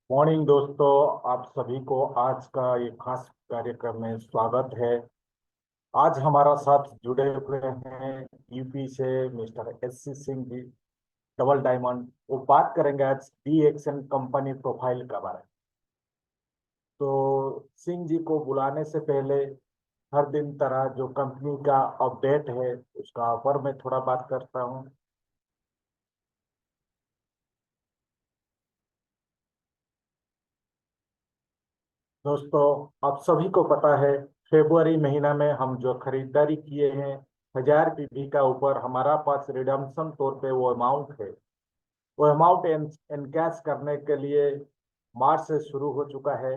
Morning दोस्तों, आप सभी को आज का ये खास कार्यक्रम में स्वागत है। आज हमारा साथ जुड़े हुए हैं यूपी से mister SC Singh ji, double diamond. वो बात करेंगे आज DXN कंपनी प्रोफाइल के बारे में। तो सिंह जी को बुलाने से पहले हर दिन तरह जो कंपनी का अपडेट है उसका ऊपर मैं थोड़ा बात करता हूँ। दोस्तों, आप सभी को पता है फरवरी महीना में हम जो खरीदारी किए हैं 1000 पीवी का ऊपर, हमारा पास रिडम्पशन तौर पे वो अमाउंट है। वो अमाउंट एनकैश करने के लिए मार्च से शुरू हो चुका है।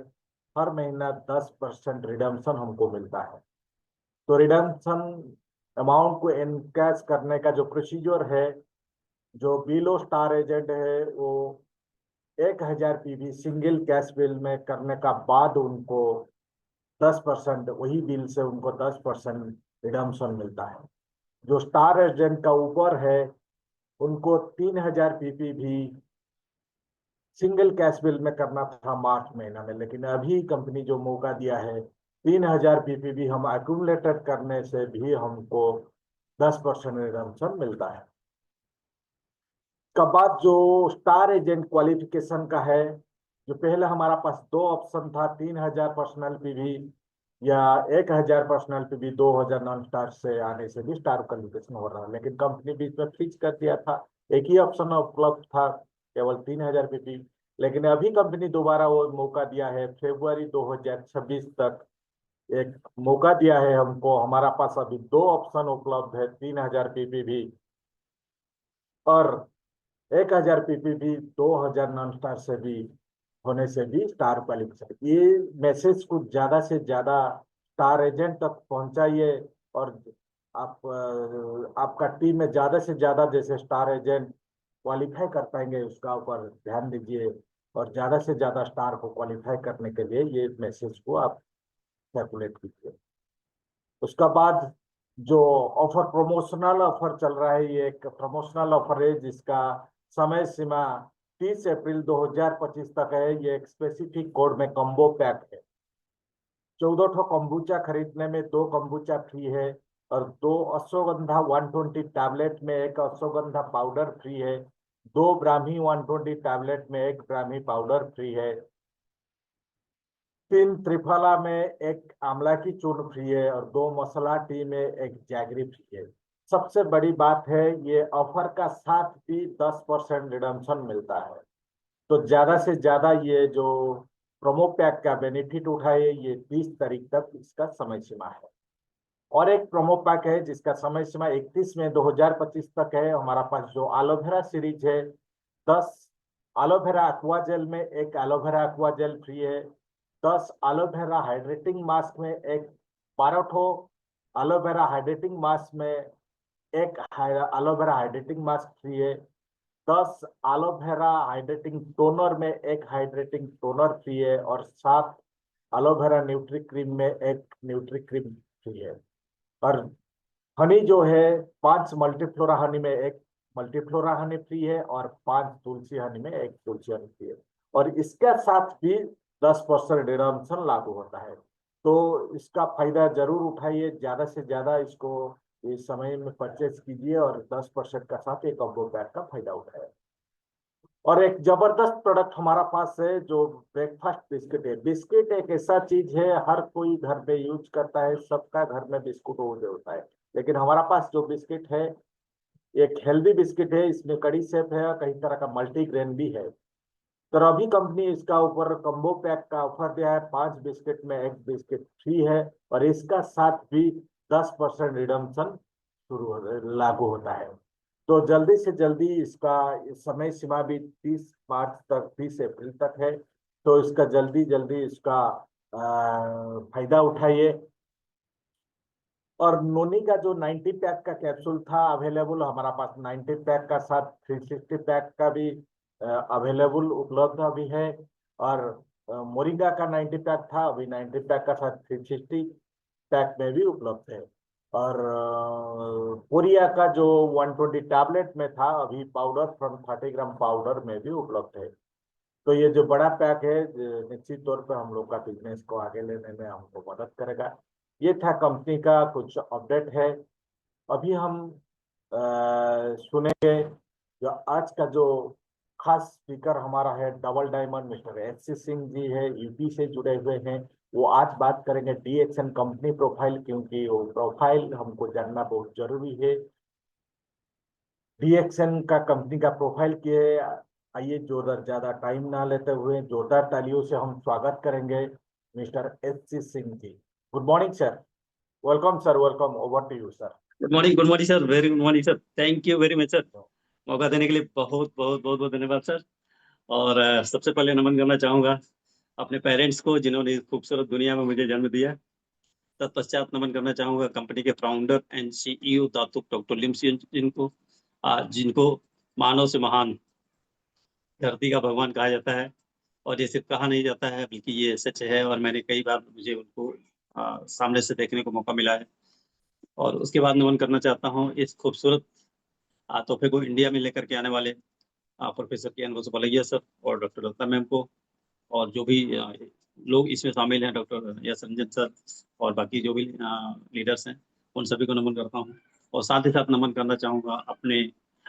हर महीना 10% रिडम्पशन हमको मिलता है। तो रिडम्पशन अमाउंट को एनकैश करने का जो प्रोसीजर है, जो बिलो स्टार एजेंट है, वो 1000 पीवी सिंगल कैश बिल में करने का बाद उनको 10%, वही बिल से उनको 10% रिडम्पशन मिलता है। जो स्टार एजेंट का ऊपर है उनको 3000 पीपी भी सिंगल कैश बिल में करना था मार्च महीना में, लेकिन अभी कंपनी जो मौका दिया है 3000 पीपी भी हम एक्यूमुलेटेड करने से भी हमको 10% रिडम्पशन मिलता है। का बाद जो स्टार एजेंट क्वालिफिकेशन का है, जो पहले हमारा पास दो ऑप्शन था, 3000 पर्सनल पीवी या 1000 पर्सनल पीवी। 2000 नॉन स्टार से आने से भी स्टार क्वालिफिकेशन हो रहा है, लेकिन कंपनी बीच में फिक्स कर दिया था, एक ही ऑप्शन उपलब्ध था, केवल 3000 पीवी। लेकिन अभी कंपनी दोबारा वो मौका दिया है, फरवरी 2026 तक एक मौका दिया है हमको। हमारा पास अभी दो ऑप्शन उपलब्ध है, 3000 पीवी भी और 1000 पीपी भी। 2000 नॉन स्टार से भी होने से भी स्टार क्वालिफिकेशन। ये मैसेज को ज्यादा से ज्यादा स्टार एजेंट तक पहुंचाइए और आपका टीम में ज्यादा से ज्यादा जैसे स्टार एजेंट क्वालिफाई कर पाएंगे उसका ऊपर ध्यान दीजिए, और ज्यादा से ज्यादा स्टार को क्वालिफाई करने के लिए ये मैसेज को आप सर्कुलेट कीजिए। उसका बाद जो ऑफर, प्रमोशनल ऑफर चल रहा है, ये एक प्रमोशनल ऑफर है जिसका समय सीमा 30 अप्रैल 2025 तक है। ये एक स्पेसिफिक कोड में कॉम्बो पैक है। 14 कम्बुचा खरीदने में 2 कम्बुचा फ्री है। और 2 अश्वगंधा 120 टैबलेट में 1 अश्वगंधा पाउडर फ्री है। 2 ब्राह्मी 120 टैबलेट में 1 ब्राह्मी पाउडर फ्री है। 3 त्रिफला में 1 आंवला की चूर्ण फ्री है और 2 मसाला टी में 1 जैगरी फ्री है। सबसे बड़ी बात है, ये ऑफर का साथ भी 10% रिडम्पशन मिलता है। तो ज्यादा से ज्यादा ये जो प्रोमो पैक का बेनिफिट उठाए, ये 30 तारीख तक इसका समय सीमा है। और एक प्रोमो पैक है जिसका समय सीमा 31 मई 2025 तक है। हमारा पास जो एलोवेरा सीरीज है, 10 एलोवेरा एक्वा जेल में 1 एलोवेरा एक्वा जेल फ्री है। 10 एलोवेरा हाइड्रेटिंग मास्क में 12 एलोवेरा हाइड्रेटिंग मास्क में 1 एलोवेरा हाइड्रेटिंग मास्क फ्री है। 10 एलोवेरा हाइड्रेटिंग टोनर में 1 हाइड्रेटिंग टोनर फ्री है और 7 एलोवेरा न्यूट्री क्रीम में 1 न्यूट्री क्रीम फ्री है। और हनी जो है, 5 मल्टीफ्लोरा हनी में 1 मल्टीफ्लोरा हनी फ्री है और 5 तुलसी हनी में 1 तुलसी हनी फ्री है। और इसके साथ भी 10% रिडम्पशन लागू होता है। तो इसका फायदा जरूर उठाइए, ज्यादा से ज्यादा इसको इस समय में परचेज कीजिए और 10% का साथ एक कॉम्बो पैक का फायदा उठाए। और एक जबरदस्त प्रोडक्ट हमारा पास है जो ब्रेकफास्ट बिस्किट है। बिस्किट एक ऐसा चीज है, हर कोई घर में यूज करता है, सबका घर में बिस्कुट होता है। लेकिन हमारा पास जो बिस्किट है, एक हेल्दी बिस्किट है, इसमें कड़ी सेप है और कई तरह का मल्टीग्रेन भी है। तो अभी कंपनी इसका ऊपर कम्बो पैक का ऑफर दिया है, 5 बिस्किट में 1 बिस्किट फ्री है और इसका साथ भी 10% रिडम्पशन लागू होता है। तो जल्दी से जल्दी इसका समय सीमा भी 30 मार्च तक, 30 अप्रैल तक है। तो इसका जल्दी जल्दी इसका फायदा उठाइए। और नोनी का जो 90 पैक का कैप्सूल था अवेलेबल, हमारा पास 90 पैक का साथ 360 पैक का भी अवेलेबल उपलब्ध अभी है। और मोरिंगा का 90 पैक था, अभी 90 पैक का साथ 360 पैक में भी उपलब्ध है। और कोरिया का जो 120 टैबलेट में था, अभी पाउडर फ्रॉम 30 ग्राम पाउडर में भी उपलब्ध है। तो ये जो बड़ा पैक है, निश्चित तौर पर हम लोग का बिजनेस को आगे लेने में हमको मदद करेगा। ये था कंपनी का कुछ अपडेट है। अभी हम सुनेंगे जो आज का जो खास स्पीकर हमारा है, double diamond mister H C. Singh जी है, यूपी से जुड़े हुए हैं। वो आज बात करेंगे डीएक्सएन कंपनी प्रोफाइल, क्योंकि वो प्रोफाइल हमको जानना बहुत जरूरी है। डीएक्सएन का कंपनी का प्रोफाइल किए। आइए, जोरदार ज्यादा टाइम ना लेते हुए जोरदार तालियों से हम स्वागत करेंगे mister H C. Singh ji. Good morning sir. Welcome sir, welcome. Over to you sir. Good morning sir, very good morning sir. Thank you very much sir, मौका देने के लिए बहुत बहुत बहुत बहुत धन्यवाद सर। और सबसे पहले नमन करना चाहूँगा अपने पेरेंट्स को जिन्होंने इस खूबसूरत दुनिया में मुझे जन्म दिया। तत्पश्चात नमन करना चाहूँगा कंपनी के फाउंडर एंड सीईओ दातुक डॉक्टर लिमसियन जिनको जिनको मानव से महान धरती का भगवान कहा जाता है। और ये सिर्फ कहा नहीं जाता है बल्कि ये सच है, और मैंने कई बार मुझे उनको सामने से देखने को मौका मिला है। और उसके बाद नमन करना चाहता हूँ इस खूबसूरत तोहफे को इंडिया में लेकर के आने वाले प्रोफेसर के एन बलैया सर और डॉक्टर रत्ना मैम को, और जो भी लोग इसमें शामिल हैं, डॉक्टर यस रंजन सर और बाकी जो भी लीडर्स हैं, उन सभी को नमन करता हूँ। और साथ ही साथ नमन करना चाहूँगा अपने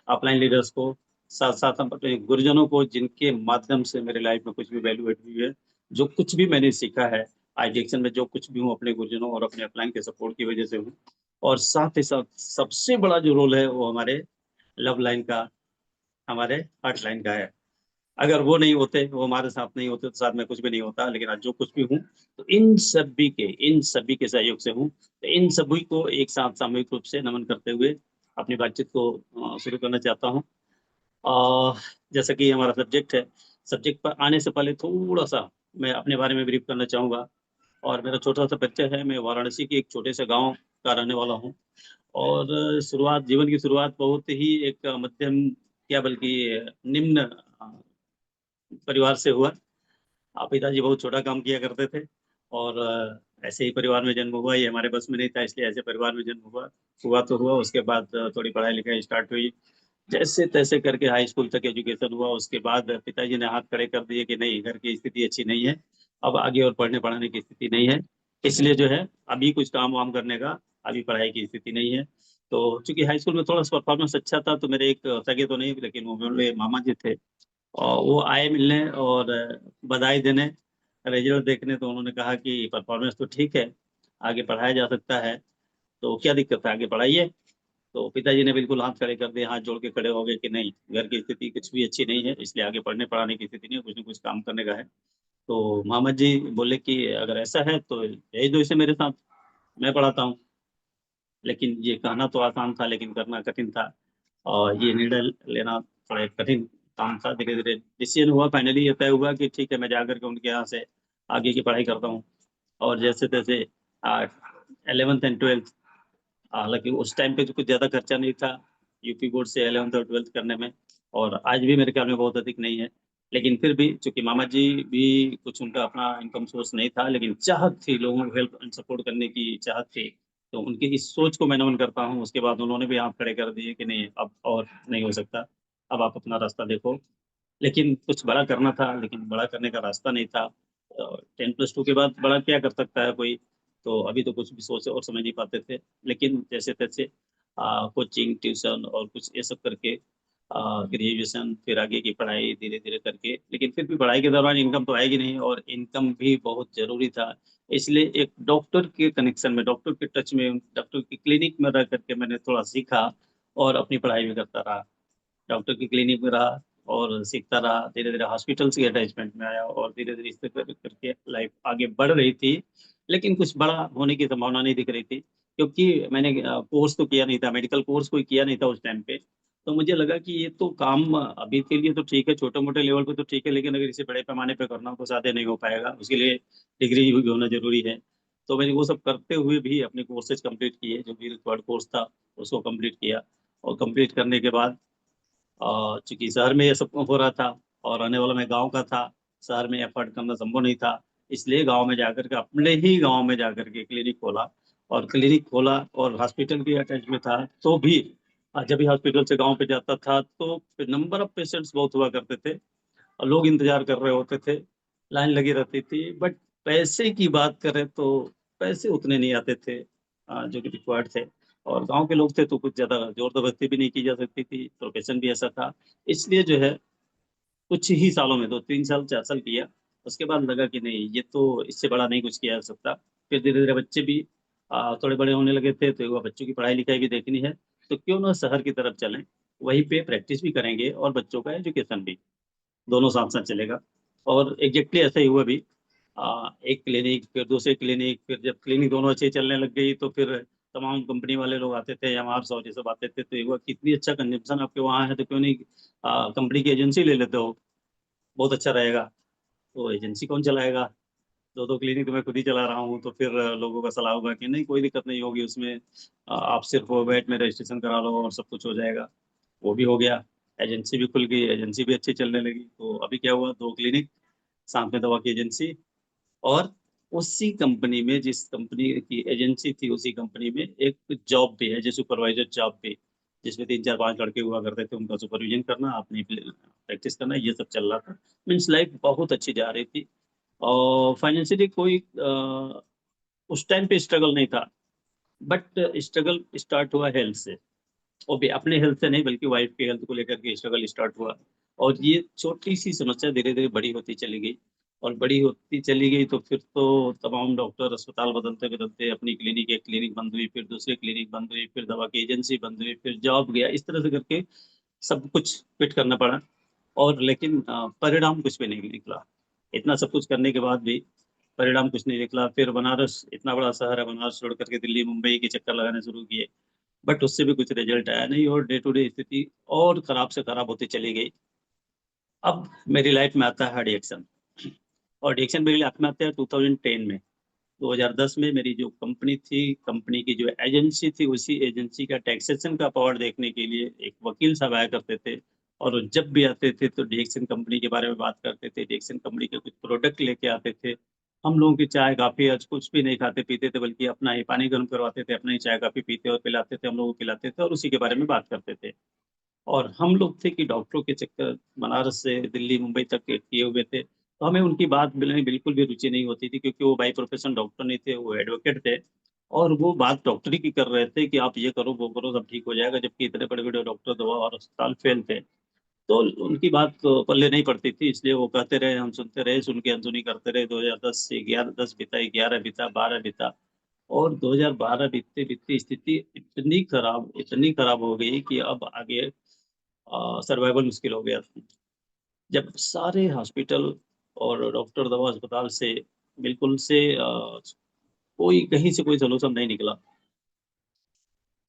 अपलाइन लीडर्स को, साथ साथ अपने गुरुजनों को जिनके माध्यम से मेरे लाइफ में कुछ भी वैल्यू एड हुई है। जो कुछ भी मैंने सीखा है आईडीएक्शन में, जो कुछ भी हूँ अपने गुरुजनों और अपने अपलाइन के सपोर्ट की वजह से हूँ। और साथ ही साथ सबसे बड़ा जो रोल है वो हमारे लव लाइन का, हमारे हार्ट लाइन का है। अगर वो नहीं होते, वो हमारे साथ नहीं होते, तो साथ में कुछ भी नहीं होता। लेकिन आज जो कुछ भी हूँ तो इन सभी के सहयोग से हूँ। तो इन सभी को एक साथ सामूहिक रूप से नमन करते हुए अपनी बातचीत को शुरू करना चाहता हूँ। जैसा कि हमारा सब्जेक्ट है, सब्जेक्ट पर आने से पहले थोड़ा सा मैं अपने बारे में ब्रीफ करना चाहूँगा। और मेरा छोटा सा परिचय है, मैं वाराणसी के एक छोटे से गांव का रहने वाला हूँ। और जीवन की शुरुआत बहुत ही एक मध्यम, क्या बल्कि निम्न परिवार से हुआ। पिताजी बहुत छोटा काम किया करते थे और ऐसे ही परिवार में जन्म हुआ। ये हमारे बस में नहीं था, इसलिए ऐसे परिवार में जन्म हुआ। हुआ तो हुआ, उसके बाद थोड़ी पढ़ाई लिखाई स्टार्ट हुई। जैसे तैसे करके हाई स्कूल तक एजुकेशन हुआ। उसके बाद पिताजी ने हाथ खड़े कर दिए कि नहीं, घर की स्थिति अच्छी नहीं है, अब आगे और पढ़ने पढ़ाने की स्थिति नहीं है, इसलिए जो है अभी कुछ काम वाम करने का अभी पढ़ाई की स्थिति नहीं है। तो चूँकि हाई स्कूल में थोड़ा-सा परफॉर्मेंस अच्छा था, तो मेरे एक सगे तो नहीं, लेकिन वो मेरे मामा जी थे, और वो आए मिलने और बधाई देने, रिज़ल्ट देखने। तो उन्होंने कहा कि परफॉर्मेंस तो ठीक है, आगे पढ़ाया जा सकता है, तो क्या दिक्कत है, आगे पढ़ाइए। तो पिताजी ने बिल्कुल हाथ खड़े कर दिए, हाथ जोड़ के खड़े हो गए कि नहीं, घर की स्थिति कुछ भी अच्छी नहीं है, इसलिए आगे पढ़ने-पढ़ाने की स्थिति नहीं है, कुछ न कुछ काम करने का है। तो मामा जी बोले कि अगर ऐसा है तो भेज दो इसे मेरे साथ, मैं पढ़ाता हूँ। लेकिन ये कहना तो आसान था, लेकिन करना कठिन था, और ये निर्णय लेना थोड़ा एक कठिन काम था। धीरे-धीरे डिसीज़न हुआ, फाइनली ये तय हुआ कि ठीक है, मैं जा कर के उनके यहाँ से आगे की पढ़ाई करता हूँ। और जैसे-तैसे अ, 11th एंड 12th, हालाँकि उस टाइम पे तो कुछ ज़्यादा खर्चा नहीं था, यूपी बोर्ड से 11th और 12th करने में, और आज भी मेरे ख्याल में बहुत अधिक नहीं है। लेकिन फिर भी चूँकि मामा जी भी कुछ उनका अपना इनकम सोर्स नहीं था, लेकिन चाहत थी, लोगों को हेल्प एंड सपोर्ट करने की चाहत थी। तो उनकी इस सोच को मैं नमन करता हूँ। उसके बाद उन्होंने भी हाथ खड़े कर दिए कि नहीं, अब और नहीं हो सकता, अब आप अपना रास्ता देखो। लेकिन कुछ बड़ा करना था, लेकिन बड़ा करने का रास्ता नहीं था। 10+2 के बाद बड़ा क्या कर सकता है कोई? तो अभी तो कुछ भी सोच और समझ नहीं पाते थे। लेकिन जैसे-तैसे कोचिंग, ट्यूशन और कुछ ये सब करके ग्रेजुएशन, फिर आगे की पढ़ाई धीरे-धीरे करके, लेकिन फिर भी पढ़ाई के दौरान इनकम तो आएगी नहीं, और इनकम भी बहुत ज़रूरी था। इसलिए एक डॉक्टर के कनेक्शन में, डॉक्टर के टच में, डॉक्टर की क्लिनिक में रह कर के मैंने थोड़ा सीखा और अपनी पढ़ाई भी करता रहा। डॉक्टर की क्लिनिक में रहा और सीखता रहा, धीरे-धीरे हॉस्पिटल्स के अटैचमेंट में आया, और धीरे-धीरे इस तरह करके लाइफ आगे बढ़ रही थी। लेकिन कुछ बड़ा होने की संभावना नहीं दिख रही थी, क्योंकि मैंने कोर्स तो किया नहीं था, मेडिकल कोर्स कोई किया नहीं था उस टाइम पे। तो मुझे लगा कि ये तो काम अभी के लिए तो ठीक है, छोटे-मोटे लेवल पे तो ठीक है, लेकिन अगर इसे बड़े पैमाने पे करना हो तो शायद नहीं हो पाएगा। उसके लिए डिग्री भी होना ज़रूरी है। तो मैंने वो सब करते हुए भी अपने कोर्सेज़ कंप्लीट किए, जो भी रिक्वायर्ड कोर्स था, उसको कंप्लीट किया, और कंप्लीट करने के बाद चूँकि शहर में ये सब हो रहा था और रहने वाला मैं गाँव का था, शहर में अफ़ोर्ड करना संभव नहीं था। इसलिए गाँव में जाकर के, अपने ही गाँव में जाकर के क्लिनिक खोला, और क्लिनिक खोला और हॉस्पिटल भी अटैच में था, तो भी जब भी हॉस्पिटल से गाँव पे जाता था, तो नंबर ऑफ पेशेंट्स बहुत हुआ करते थे, और लोग इंतज़ार कर रहे होते थे, लाइन लगी रहती थी। बट पैसे की बात करें तो पैसे उतने नहीं आते थे जो कि रिक्वायर्ड थे, और गाँव के लोग थे तो कुछ ज़्यादा ज़ोर-ज़बरदस्ती भी नहीं की जा सकती थी, प्रोफ़ेशन भी ऐसा था। इसलिए जो है कुछ ही सालों में 2-3 साल, 4 साल किया, उसके बाद लगा कि नहीं, ये तो इससे बड़ा नहीं कुछ किया जा सकता। फिर धीरे-धीरे बच्चे भी थोड़े बड़े होने लगे थे, तो हुआ बच्चों की पढ़ाई-लिखाई भी देखनी है, तो क्यों ना शहर की तरफ चलें, वहीं पे प्रैक्टिस भी करेंगे और बच्चों का एजुकेशन भी। दोनों साथ-साथ चलेगा, और एग्ज़ैक्टली ऐसा ही हुआ भी। एक क्लिनिक, फिर दूसरी क्लिनिक, फिर जब क्लिनिक दोनों अच्छी चलने लग गई, तो फिर तमाम कंपनी वाले लोग आते थे, एमआरस और ये सब आते थे, तो ये हुआ कि इतनी अच्छा कंजम्पशन आपके वहाँ है, तो क्यों नहीं कंपनी की एजेंसी ले लेते हो, बहुत अच्छा रहेगा। तो एजेंसी कौन चलाएगा? 2-2 क्लिनिक तो मैं खुद ही चला रहा हूँ, तो फिर लोगों का सलाह होगा कि नहीं, कोई दिक्कत नहीं होगी उसमें, आप सिर्फ़ वेट में रजिस्ट्रेशन करा लो और सब कुछ हो जाएगा। वो भी हो गया, एजेंसी भी खुल गई, एजेंसी भी अच्छी चलने लगी। तो अभी क्या हुआ, 2 क्लिनिक, साथ में दवा की एजेंसी, और उसी कंपनी में, जिस कंपनी की एजेंसी थी, उसी कंपनी में एक जॉब भी है, जो सुपरवाइज़र जॉब भी, जिसमें 3, 4, 5 लड़के हुआ करते थे, उनका सुपरविज़न करना, अपनी प्रैक्टिस करना, ये सब चल रहा था। मीन्स लाइफ़ बहुत अच्छी जा रही थी, और फाइनेंशियली कोई उस टाइम पे स्ट्रगल नहीं था, बट स्ट्रगल स्टार्ट हुआ हेल्थ से। और भी अपने हेल्थ से नहीं, बल्कि वाइफ की हेल्थ को लेकर के स्ट्रगल स्टार्ट हुआ, और ये छोटी-सी समस्या धीरे-धीरे बड़ी होती चली गई, और बड़ी होती चली गई, तो फिर तो तमाम डॉक्टर, अस्पताल बदलते-बदलते, अपनी क्लिनिक, एक क्लिनिक बंद हुई, फिर दूसरी क्लिनिक बंद हुई, फिर दवा की एजेंसी बंद हुई, फिर जॉब गया, इस तरह से करके सब कुछ क्विट करना पड़ा, और लेकिन परिणाम कुछ भी नहीं निकला। इतना सब कुछ करने के बाद भी परिणाम कुछ नहीं निकला। फिर बनारस, इतना बड़ा शहर है, बनारस छोड़ कर के दिल्ली, मुंबई के चक्कर लगाने शुरू किए। बट उससे भी कुछ रिज़ल्ट आया नहीं, और डे टू डे स्थिति और खराब से खराब होती चली गई। अब मेरी लाइफ़ में आता है एडिक्शन, और एडिक्शन मेरी लाइफ़ में आता है 2010 में। 2010 में मेरी जो कंपनी थी, कंपनी की जो एजेंसी थी, उसी एजेंसी का टैक्सेशन का पावर देखने के लिए एक वकील साहब आया करते थे, और वो जब भी आते थे तो डिएक्शन कंपनी के बारे में बात करते थे, डिएक्शन कंपनी के कुछ प्रोडक्ट लेके आते थे। हम लोगों की चाय, कॉफ़ी आज कुछ भी नहीं खाते-पीते थे, बल्कि अपना ही पानी गर्म करवाते थे, अपना ही चाय, कॉफ़ी पीते और पिलाते थे, हम लोगों को पिलाते थे, और उसी के बारे में बात करते थे। और हम लोग थे कि डॉक्टरों के चक्कर बनारस से दिल्ली, मुंबई तक के किए हुए थे। तो हमें उनकी बात में बिल्कुल भी रुचि नहीं होती थी, क्योंकि वो बाय प्रोफ़ेशन डॉक्टर नहीं थे, वो एडवोकेट थे, और वो बात डॉक्टरी की कर रहे थे कि आप ये करो वो करो सब ठीक हो जाएगा, जबकि इतने बड़े बड़े डॉक्टर दवा और अस्पताल फेल थे। तो उनकी बात तो पल्ले नहीं पड़ती थी, इसलिए वो कहते रहे, हम सुनते रहे, सुन के अनसुनी करते रहे। 2010 से 11, 10 बीता, 11 बीता, 12 बीता, और 2012 बीतते बीतते स्थिति इतनी खराब हो गई कि अब आगे सर्वाइवल मुश्किल हो गया था। जब सारे हॉस्पिटल और डॉक्टर दवा अस्पताल से बिल्कुल से कोई कहीं से कोई सॉल्यूशन नहीं निकला,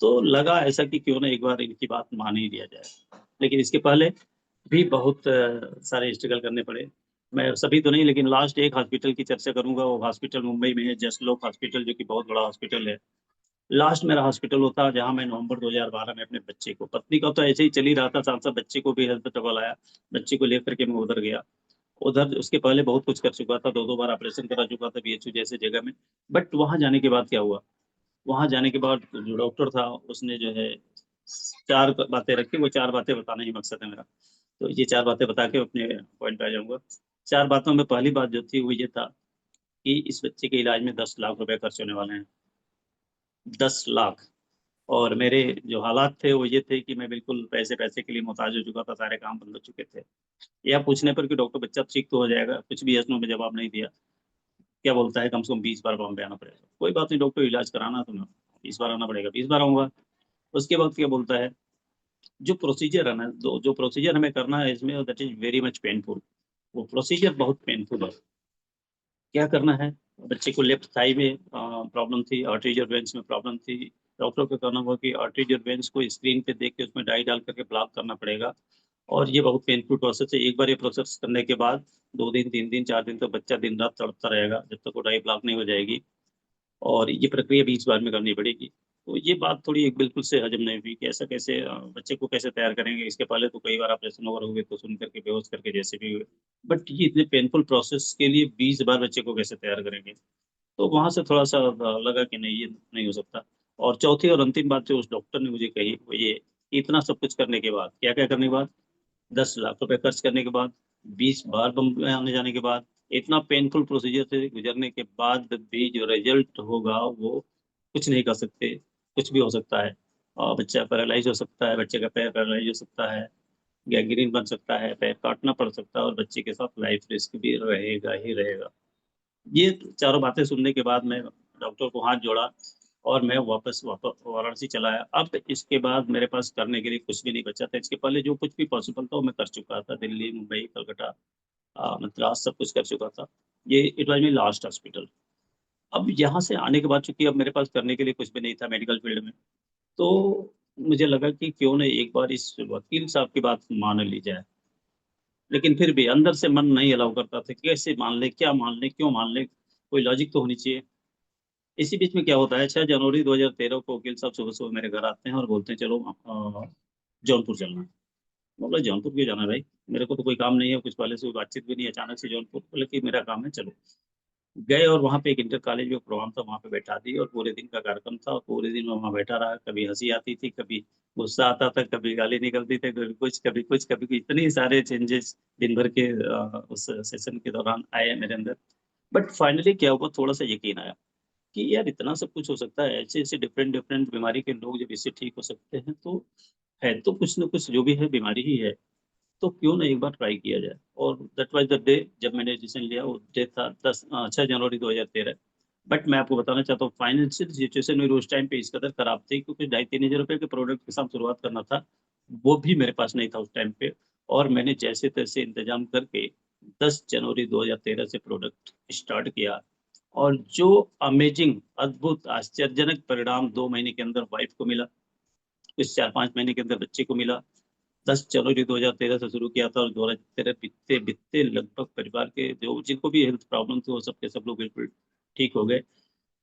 तो लगा ऐसा कि क्यों ना एक बार इनकी बात मान ही लिया जाए। लेकिन इसके पहले भी बहुत सारे स्ट्रगल करने पड़े। मैं सभी तो नहीं, लेकिन लास्ट एक हॉस्पिटल की चर्चा करूँगा, वो हॉस्पिटल मुंबई में है, जसलोक हॉस्पिटल, जो कि बहुत बड़ा हॉस्पिटल है। लास्ट मेरा हॉस्पिटल वो था जहाँ मैं नवंबर 2012 में अपने बच्चे को, पत्नी का तो ऐसे ही चल ही रहा था, साथ-साथ बच्चे को भी हेल्थ ट्रबल आया। बच्चे को लेकर के मैं उधर गया। उधर उसके पहले बहुत कुछ कर चुका था, 2-2 बार ऑपरेशन करा चुका था बीएचयू जैसे जगह में। बट वहाँ जाने के बाद क्या हुआ, वहाँ जाने के बाद जो डॉक्टर था उसने जो है 4 बातें रखी, वो 4 बातें बताना ही मकसद है मेरा। तो ये 4 बातें बता के अपने पॉइंट पे आ जाऊँगा। 4 बातों में पहली बात जो थी वो ये था कि इस बच्चे के इलाज में 10 लाख रुपए खर्च होने वाले हैं। 10 लाख। और मेरे जो हालात थे वो ये थे कि मैं बिल्कुल पैसे-पैसे के लिए मोहताज हो चुका था, सारे काम बंद हो चुके थे। या पूछने पर कि डॉक्टर बच्चा ठीक तो हो जाएगा, कुछ भी यस-नो में जवाब नहीं दिया। क्या बोलता है, कम से कम 20 बार बॉम्बे आना पड़ेगा। कोई बात नहीं डॉक्टर, इलाज कराना है तुम्हें, 20 बार आना पड़ेगा, 20 बार आऊँगा। उसके बाद क्या बोलता है, जो प्रोसीजर है ना, दो जो प्रोसीजर हमें करना है इसमें, that is very much painful. वो प्रोसीजर बहुत पेनफुल है। क्या करना है, बच्चे को लेफ्ट थाई में प्रॉब्लम थी, आर्टेरियल वेन्स में प्रॉब्लम थी। डॉक्टर को कहना हुआ कि आर्टेरियल वेन्स को स्क्रीन पे देख के उसमें डाई डाल करके ब्लॉक करना पड़ेगा, और ये बहुत पेनफुल प्रोसेस है। एक बार ये प्रोसेस करने के बाद 2 दिन, 3 दिन, 4 दिन तक बच्चा दिन-रात तड़पता रहेगा, जब तक वो डाई ब्लॉक नहीं हो जाएगी। और ये प्रक्रिया 20 बार में करनी पड़ेगी। तो ये बात थोड़ी एक बिल्कुल से हज़म नहीं हुई कि ऐसा कैसे, बच्चे को कैसे तैयार करेंगे? इसके पहले तो कई बार ऑपरेशन वगैरह हुए तो सुन कर के, बेहोश करके, जैसे भी हुए। बट ये इतने पेनफुल प्रोसेस के लिए 20 बार बच्चे को कैसे तैयार करेंगे? तो वहाँ से थोड़ा-सा लगा कि नहीं, ये नहीं हो सकता। और चौथी और अंतिम बात जो उस डॉक्टर ने मुझे कही वो ये, कि इतना सब कुछ करने के बाद, क्या-क्या करने के बाद? 10 लाख रुपए खर्च करने के बाद, 20 बार बम्बई आने-जाने के बाद, इतना पेनफुल प्रोसीजर से गुज़रने के बाद भी जो रिज़ल्ट होगा वो कुछ नहीं कर सकते, कुछ भी हो सकता है। बच्चा पैरालाइज़ हो सकता है, बच्चे का पैर पैरालाइज़ हो सकता है, गैंग्रीन बन सकता है, पैर काटना पड़ सकता है, और बच्चे के साथ लाइफ़ रिस्क भी रहेगा ही रहेगा। ये चारों बातें सुनने के बाद मैं डॉक्टर को हाथ जोड़ा और मैं वापस वाराणसी चला आया। अब इसके बाद मेरे पास करने के लिए कुछ भी नहीं बचा था। इसके पहले जो कुछ भी पॉसिबल था वो मैं कर चुका था। दिल्ली, मुंबई, कलकत्ता, मद्रास सब कुछ कर चुका था। ये it was my last hospital. अब यहाँ से आने के बाद चूँकि अब मेरे पास करने के लिए कुछ भी नहीं था मेडिकल फील्ड में, तो मुझे लगा कि क्यों ना एक बार इस वकील साहब की बात मान ली जाए। लेकिन फिर भी अंदर से मन नहीं अलाउ करता था, कैसे मान लें, क्या मान लें, क्यों मान लें? कोई लॉजिक तो होनी चाहिए। इसी बीच में क्या होता है, 6 जनवरी 2013 को वकील साहब सुबह-सुबह मेरे घर आते हैं और बोलते हैं चलो जौनपुर चलना है। मैं बोला जौनपुर क्यों जाना है भाई? मेरे को तो कोई काम नहीं है, कुछ पहले से कोई बातचीत भी नहीं है, अचानक से जौनपुर। बोले कि मेरा काम है चलो। गए और वहाँ पे एक इंटर कॉलेज में प्रोग्राम था, वहाँ पे बैठा दिए और पूरे दिन का कार्यक्रम था, और पूरे दिन मैं वहाँ बैठा रहा। कभी हँसी आती थी, कभी गुस्सा आता था, कभी गाली निकलती थी, कभी कुछ, कभी कुछ, कभी कुछ। इतनी सारे चेंजेस दिन भर के उस सेशन के दौरान आए मेरे अंदर। बट फाइनली क्या हुआ, थोड़ा-सा यकीन आया कि यार इतना सब कुछ हो सकता है, ऐसे-ऐसे डिफरेंट-डिफरेंट बीमारी के लोग जब इससे ठीक हो सकते हैं, तो है तो कुछ न कुछ, जो भी है बीमारी ही है। तो क्यों ना एक बार ट्राई किया जाए। और दैट वाज़ द डे जब मैंने डिसीज़न लिया। वो डे था 6 जनवरी 2013। बट मैं आपको बताना चाहता हूँ, फाइनेंशियल सिचुएशन मेरी उस टाइम पे इस कदर खराब थी, क्योंकि ढाई 3 हज़ार रुपए के प्रोडक्ट के साथ शुरुआत करना था, वो भी मेरे पास नहीं था उस टाइम पे। और मैंने जैसे-तैसे इंतज़ाम करके 10 जनवरी 2013 से प्रोडक्ट स्टार्ट किया, और जो अमेज़िंग, अद्भुत, आश्चर्यजनक परिणाम 2 महीने के अंदर वाइफ़ को मिला, इस 4-5 महीने के अंदर बच्चे को मिला। 10 जनवरी 2013 से शुरू किया था और 2013 बीतते-बीतते लगभग परिवार के जो जिनको भी हेल्थ प्रॉब्लम थी, वो सब के सब लोग बिल्कुल ठीक हो गए।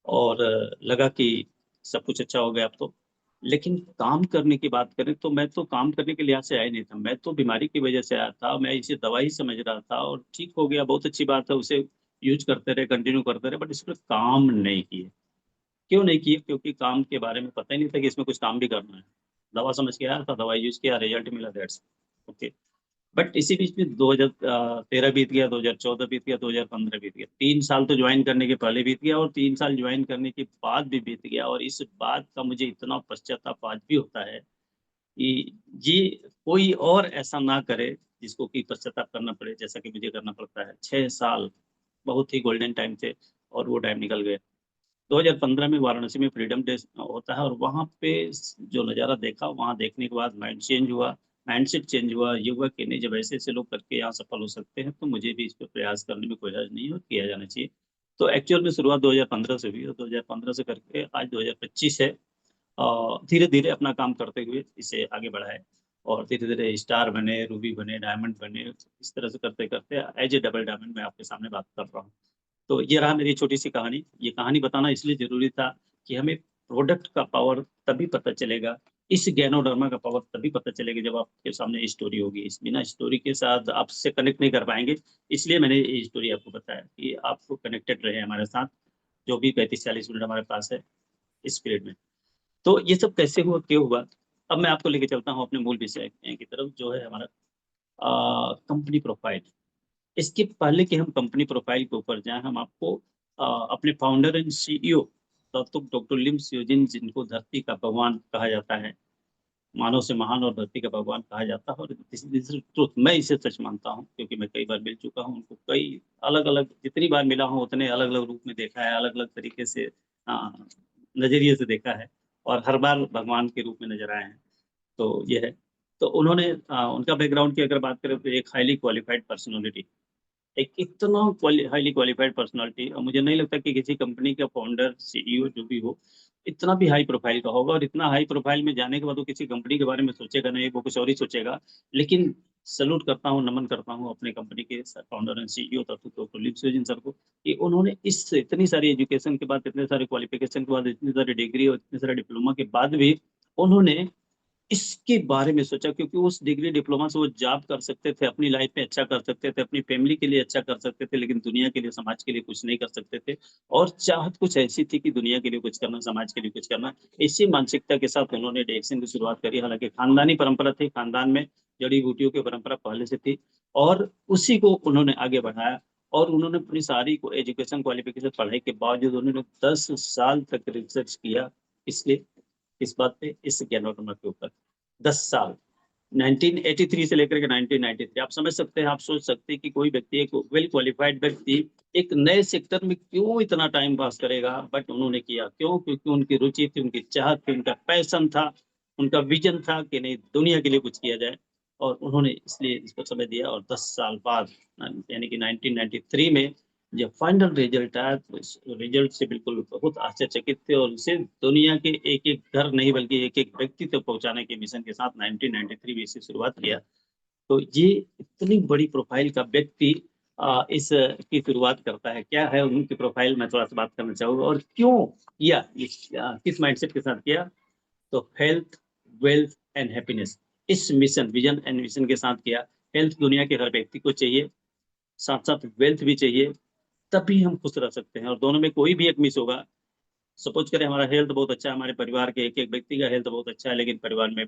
और लगा कि सब कुछ अच्छा हो गया अब तो। लेकिन काम करने की बात करें तो मैं तो काम करने के लिहाज़ से आया नहीं था। मैं तो बीमारी की वज़ह से आया था। मैं इसे दवा ही समझ रहा था, और ठीक हो गया, बहुत अच्छी बात है, उसे यूज़ करते रहे, कंटिन्यू करते रहे, बट इस पे काम नहीं किए। क्यों नहीं किए? क्योंकि काम के बारे में पता ही नहीं था कि इसमें कुछ काम भी करना है। दवा समझ के आया था, दवाई यूज़ किया, रिज़ल्ट मिला, दैट्स ओके। बट इसी बीच में 2013 बीत गया, 2014 बीत गया, 2015 बीत गया, 3 साल तो ज्वाइन करने के पहले बीत गया और 3 साल ज्वाइन करने के बाद भी बीत गया। और इस बात का मुझे इतना पश्चाताप आज भी होता है कि ये कोई और ऐसा ना करे जिसको कि पश्चाताप करना पड़े जैसा कि मुझे करना पड़ता है। 6 साल बहुत ही गोल्डन टाइम थे और वो टाइम निकल गए। 2015 में वाराणसी में फ्रीडम डे होता है और वहाँ पे जो नज़ारा देखा, वहाँ देखने के बाद माइंडसेट चेंज हुआ। ये हुआ कि नहीं, जब ऐसे-ऐसे लोग करके यहाँ सफल हो सकते हैं, तो मुझे भी इस पे प्रयास करने में कोई हर्ज नहीं है और किया जाना चाहिए। तो एक्चुअल में शुरुआत 2015 से हुई और 2015 से करके आज 2025 है। धीरे-धीरे अपना काम करते हुए इसे आगे बढ़ाए और धीरे-धीरे स्टार बने, रूबी बने, डायमंड बने। इस तरह से करते-करते एज़ ए डबल डायमंड मैं आपके सामने बात कर रहा हूँ। तो ये रहा मेरी छोटी-सी कहानी। ये कहानी बताना इसलिए ज़रूरी था कि हमें प्रोडक्ट का पावर तभी पता चलेगा, इस ज्ञानोधर्मा का पावर तभी पता चलेगा जब आपके सामने स्टोरी होगी। इस बिना स्टोरी के साथ आपसे कनेक्ट नहीं कर पाएँगे। इसलिए मैंने ये स्टोरी आपको बताया कि आपको कनेक्टेड रहे हमारे साथ, जो भी 35-40 मिनट हमारे पास है इस पीरियड में। तो ये सब कैसे हुआ, क्यों हुआ? अब मैं आपको लेके चलता हूँ अपने मूल विषय की तरफ, जो है हमारा कंपनी प्रोफाइल। इसके पहले कि हम कंपनी प्रोफाइल के ऊपर जाएँ, हम आपको अपने फाउंडर एंड सीईओ डॉक्टर लिम श्योजिन, जिनको धरती का भगवान कहा जाता है, मानव से महान और धरती का भगवान कहा जाता है। और दिस इज़ ट्रुथ, मैं इसे सच मानता हूँ क्योंकि मैं कई बार मिल चुका हूँ उनको। कई अलग-अलग जितनी बार मिला हूँ उतने अलग-अलग रूप में देखा है, अलग-अलग तरीके से नज़रिए से देखा है और हर बार भगवान के रूप में नज़र आए हैं। तो ये है। तो उन्होंने उनका बैकग्राउंड की अगर बात करें तो एक हाइली क्वालिफाइड पर्सनैलिटी, एक इतना हाईली क्वालिफाइड पर्सनैलिटी, और मुझे नहीं लगता कि किसी कंपनी का फाउंडर, सीईओ जो भी हो, इतना भी हाई प्रोफाइल का होगा। और इतना हाई प्रोफाइल में जाने के बाद वो किसी कंपनी के बारे में सोचेगा नहीं, वो कुछ और ही सोचेगा। लेकिन सैल्यूट करता हूँ, नमन करता हूँ अपने कंपनी के founder and CEO doctor Kuldeep Singh sir को, कि उन्होंने इस इतनी सारी एजुकेशन के बाद, इतने सारे क्वालिफिकेशन के बाद, इतनी सारी डिग्री और इतने सारे डिप्लोमा के बाद भी उन्होंने इसके बारे में सोचा, क्योंकि उस डिग्री डिप्लोमा से वो जॉब कर सकते थे, अपनी लाइफ में अच्छा कर सकते थे, अपनी फैमिली के लिए अच्छा कर सकते थे, लेकिन दुनिया के लिए, समाज के लिए कुछ नहीं कर सकते थे। और चाहत कुछ ऐसी थी कि दुनिया के लिए कुछ करना, समाज के लिए कुछ करना। इसी मानसिकता के साथ उन्होंने डायरेक्शन की शुरुआत करी। हालाँकि खानदानी परंपरा थी, खानदान में जड़ी-बूटियों की परंपरा पहले से थी और उसी को उन्होंने आगे बढ़ाया। और उन्होंने अपनी सारी को एजुकेशन क्वालिफिकेशन पढ़ाई के बावजूद उन्होंने 10 साल तक रिसर्च किया। इसलिए इस बात पे, इस ज्ञानों के ऊपर 10 साल, 1983 से लेकर के 1993। आप समझ सकते हैं, आप सोच सकते हैं कि कोई व्यक्ति, एक वेल क्वालिफाइड व्यक्ति एक नए सेक्टर में क्यों इतना टाइम पास करेगा, बट उन्होंने किया। क्यों? क्योंकि उनकी रुचि थी, उनकी चाहत थी, उनका पैशन था, उनका विजन था कि नहीं, दुनिया के लिए कुछ किया जाए। और उन्होंने इसलिए इसको समय दिया और 10 साल बाद यानी कि 1993 में जब फाइनल रिजल्ट आया, तो इस रिजल्ट से बिल्कुल बहुत आश्चर्यचकित थे और इसे दुनिया के एक-एक घर नहीं बल्कि एक-एक व्यक्ति तक पहुँचाने के मिशन के साथ 1993 में इसकी शुरुआत किया। तो ये इतनी बड़ी प्रोफ़ाइल का व्यक्ति इस की शुरुआत करता है। क्या है उनकी प्रोफ़ाइल, मैं थोड़ा-सा बात करना चाहूँगा और क्यों किया, किस माइंडसेट के साथ किया? तो हेल्थ, वेल्थ एंड हैप्पीनेस, इस मिशन, विज़न एंड मिशन के साथ किया। हेल्थ दुनिया के हर व्यक्ति को चाहिए, साथ-साथ वेल्थ भी चाहिए, तभी हम खुश रह सकते हैं और दोनों में कोई भी एक मिस होगा। सपोज़ करें हमारा हेल्थ बहुत अच्छा है, हमारे परिवार के एक-एक व्यक्ति का हेल्थ बहुत अच्छा है, लेकिन परिवार में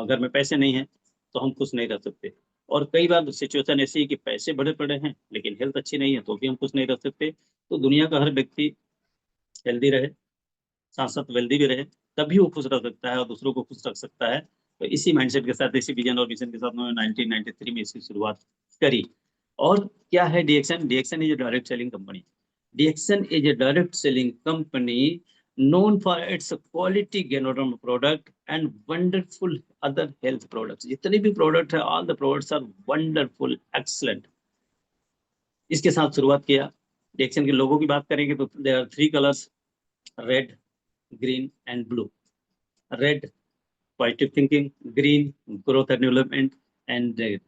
घर में पैसे नहीं हैं, तो हम खुश नहीं रह सकते। और कई बार सिचुएशन ऐसी है कि पैसे बड़े पड़े हैं, लेकिन हेल्थ अच्छी नहीं है, तो भी हम खुश नहीं रह सकते। तो दुनिया का हर व्यक्ति हेल्दी रहे, साथ-साथ वेल्दी भी रहे, तभी वो खुश रह सकता है और दूसरों को खुश रख सकता है। तो इसी माइंडसेट के साथ, इसी विज़न और मिशन के साथ उन्होंने 1993 में इसकी शुरुआत करी। और क्या है DXN? DXN is a direct selling company. DXN is a direct selling company known for its quality Ganoderm product and wonderful other health products. जितने भी प्रोडक्ट है, all the products are wonderful, excellent. इसके साथ शुरुआत किया। डीएक्सन के लोगों की बात करेंगे तो there are 3 colours, red, green and blue. Red positive thinking, green growth and development and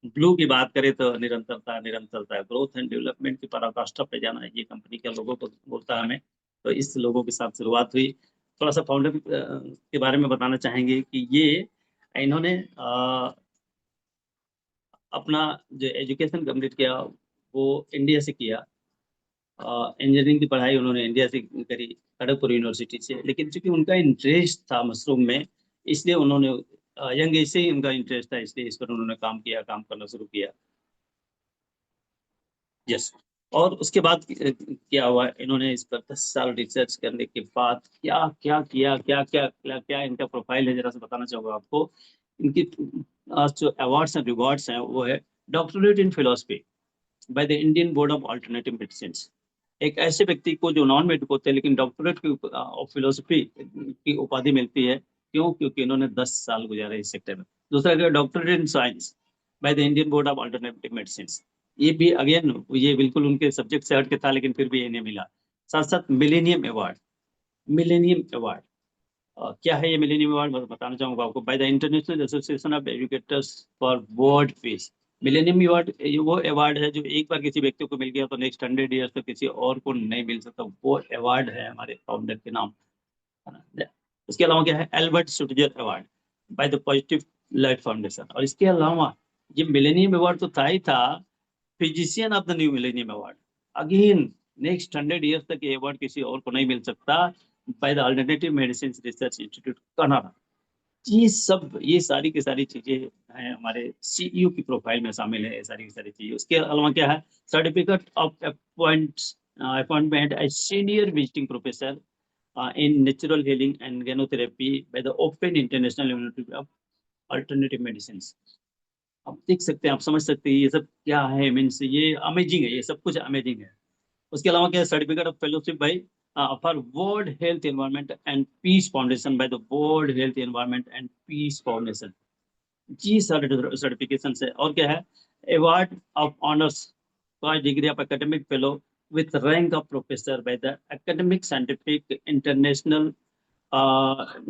blue की बात करें तो निरंतरता, निरंतरता, ग्रोथ एंड डेवलपमेंट की पराकाष्ठा पे जाना है, ये कंपनी का लोगो तो बोलता है हमें। तो इस लोगों के साथ शुरुआत हुई। थोड़ा-सा फाउंडर के बारे में बताना चाहेंगे कि ये इन्होंने अपना जो एजुकेशन कंप्लीट किया, वो इंडिया से किया। इंजीनियरिंग की पढ़ाई उन्होंने इंडिया से करी, खड़गपुर यूनिवर्सिटी से। लेकिन चूँकि उनका इंटरेस्ट था मशरूम में, इसलिए उन्होंने यंग एज से ही उनका इंटरेस्ट था, इसलिए इस पर उन्होंने काम करना शुरू किया। यस। और उसके बाद क्या हुआ, इन्होंने इस पर 10 साल रिसर्च करने के बाद क्या क्या किया, क्या इनका प्रोफाइल है, जरा से बताना चाहूंगा आपको। इनकी जो अवार्ड्स एंड रिवॉर्ड्स हैं वो है doctorate in philosophy by the Indian board of alternative medicine. एक ऐसे व्यक्ति को जो नॉन मेडिकल होते हैं लेकिन डॉक्टरेट की ऑफ फिलोसफी की उपाधि मिलती है, क्यों? क्योंकि इन्होंने 10 साल गुजारे इस सेक्टर में। दूसरा क्या, doctorate in science by the Indian board of alternative medicine. ये भी अगेन ये बिल्कुल उनके सब्जेक्ट से हट के था, लेकिन फिर भी इन्हें मिला। साथ साथ मिलेनियम अवार्ड। मिलेनियम अवार्ड क्या है ये मिलेनियम अवार्ड, मैं बताना चाहूंगा आपको। By the international association of educators for world peace. Millennium award ये वो अवार्ड है जो एक बार किसी व्यक्ति को मिल गया तो नेक्स्ट 100 ईयर्स तक किसी और को नहीं मिल सकता। वो अवार्ड है हमारे फाउंडर के नाम। उसके अलावा क्या है, Albert Schweitzer award by the positive light foundation. और इसके अलावा ये मिलेनियम अवार्ड तो था ही था, physician of the new millennium award. Again next 100 years तक ये अवार्ड किसी और को नहीं मिल सकता, by the alternative medicine research institute Canada. ये सारी की सारी चीजें हैं हमारे सीईओ की प्रोफाइल में शामिल है, ये सारी की सारी चीजें। उसके अलावा क्या है, certificate of appointment as senior visiting professor in natural healing and ganotherapy by the open international university of alternative medicine. आप देख सकते हैं, आप समझ सकते हैं ये सब क्या है, मीन्स ये अमेजिंग है, ये सब कुछ अमेजिंग है। उसके अलावा क्या है, certificate of fellowship by for world health environment and peace foundation by the world health environment and peace foundation. जी सर्टिफिकेशन है। और क्या है, award of honours for degree of academic fellow with rank of professor by the academic scientific international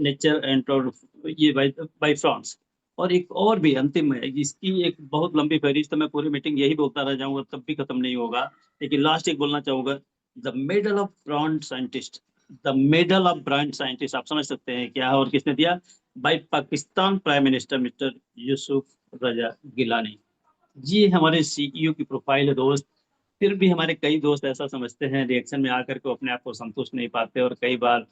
nature and ये by France. और एक और भी अंतिम है, जिसकी एक बहुत लंबी फहरिस्त, तो मैं पूरी मीटिंग यही बोलता रह जाऊंगा तब भी खत्म नहीं होगा, लेकिन लास्ट एक बोलना चाहूंगा। The medal of brand scientist. The medal of brand scientist आप समझ सकते हैं क्या है और किसने दिया, by Pakistan prime minister mister Yusuf Raza Gilani. ये हमारे सीईओ की प्रोफाइल है दोस्त। फिर भी हमारे कई दोस्त ऐसा समझते हैं, रिएक्शन में आकर के अपने आप को संतुष्ट नहीं पाते, और कई बार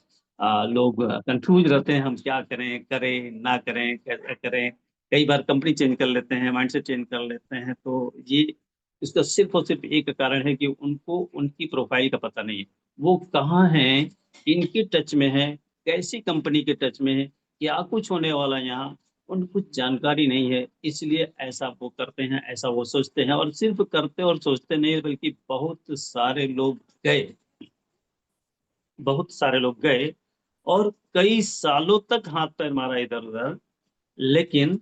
लोग कंफ्यूज रहते हैं, हम क्या करें, करें ना करें, कैसे करें। कई बार कंपनी चेंज कर लेते हैं, माइंडसेट चेंज कर लेते हैं। तो ये इसका सिर्फ और सिर्फ एक कारण है कि उनको उनकी प्रोफाइल का पता नहीं है, वो कहाँ हैं, इनके टच में है, कैसी कंपनी के टच में है, क्या कुछ होने वाला है यहाँ, उनको कुछ जानकारी नहीं है। इसलिए ऐसा वो करते हैं, ऐसा वो सोचते हैं। और सिर्फ करते और सोचते नहीं, बल्कि बहुत सारे लोग गए और कई सालों तक हाथ पैर मारा इधर उधर, लेकिन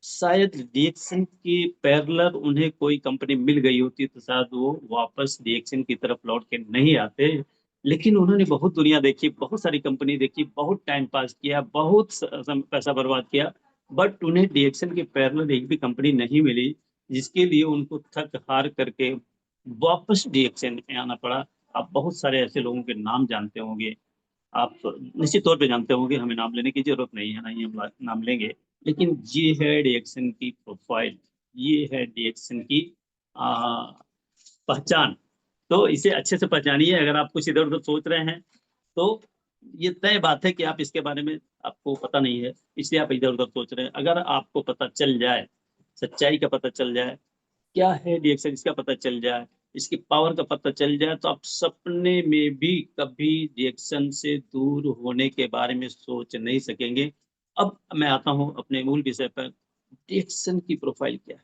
शायद डीएक्सन की पैरेलल उन्हें कोई कंपनी मिल गई होती तो शायद वो वापस डीएक्सन की तरफ लौट के नहीं आते। लेकिन उन्होंने बहुत दुनिया देखी, बहुत सारी कंपनी देखी, बहुत टाइम पास किया, बहुत पैसा बर्बाद किया, बट उन्हें डीएक्सन के पैरेलल एक भी कंपनी नहीं मिली, जिसके लिए उनको थक हार करके वापस डीएक्सन में आना पड़ा। आप बहुत सारे ऐसे लोगों के नाम जानते होंगे, आप निश्चित तौर पे जानते होंगे, हमें नाम लेने की जरूरत नहीं है, ना ही हम नाम लेंगे। लेकिन ये है डीएक्सन की प्रोफाइल, ये है डीएक्सन की आ, पहचान। तो इसे अच्छे से पहचानिए। अगर आप कुछ इधर उधर सोच रहे हैं तो ये तय बात है कि आप इसके बारे में आपको पता नहीं है, इसलिए आप इधर उधर सोच रहे हैं। अगर आपको पता चल जाए, सच्चाई का पता चल जाए, क्या है डीएक्सन इसका पता चल जाए, इसकी पावर का पता चल जाए, तो आप सपने में भी कभी डीएक्सन से दूर होने के बारे में सोच नहीं सकेंगे। अब मैं आता हूं अपने मूल विषय पर। डीएक्सन की प्रोफाइल क्या है,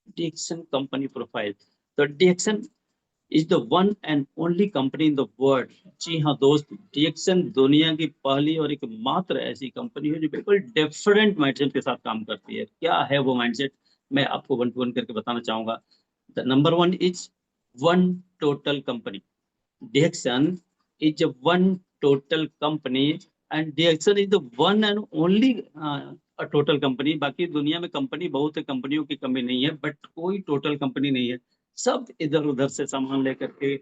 डीएक्सन कंपनी प्रोफाइल। तो DXN is the one and only company in the world. जी हाँ दोस्त, डीएक्सन दुनिया की पहली और एकमात्र ऐसी कंपनी है जो बिल्कुल डिफरेंट माइंडसेट के साथ काम करती है। क्या है वो माइंडसेट, मैं आपको वन टू वन करके बताना चाहूंगा। The number one is one total company. DXN is a one total company and DXN is the one and only total company. बाकी दुनिया में कंपनी बहुत है, कंपनियों की कमी नहीं है, बट कोई टोटल कंपनी नहीं है। सब इधर उधर से सामान लेकर के,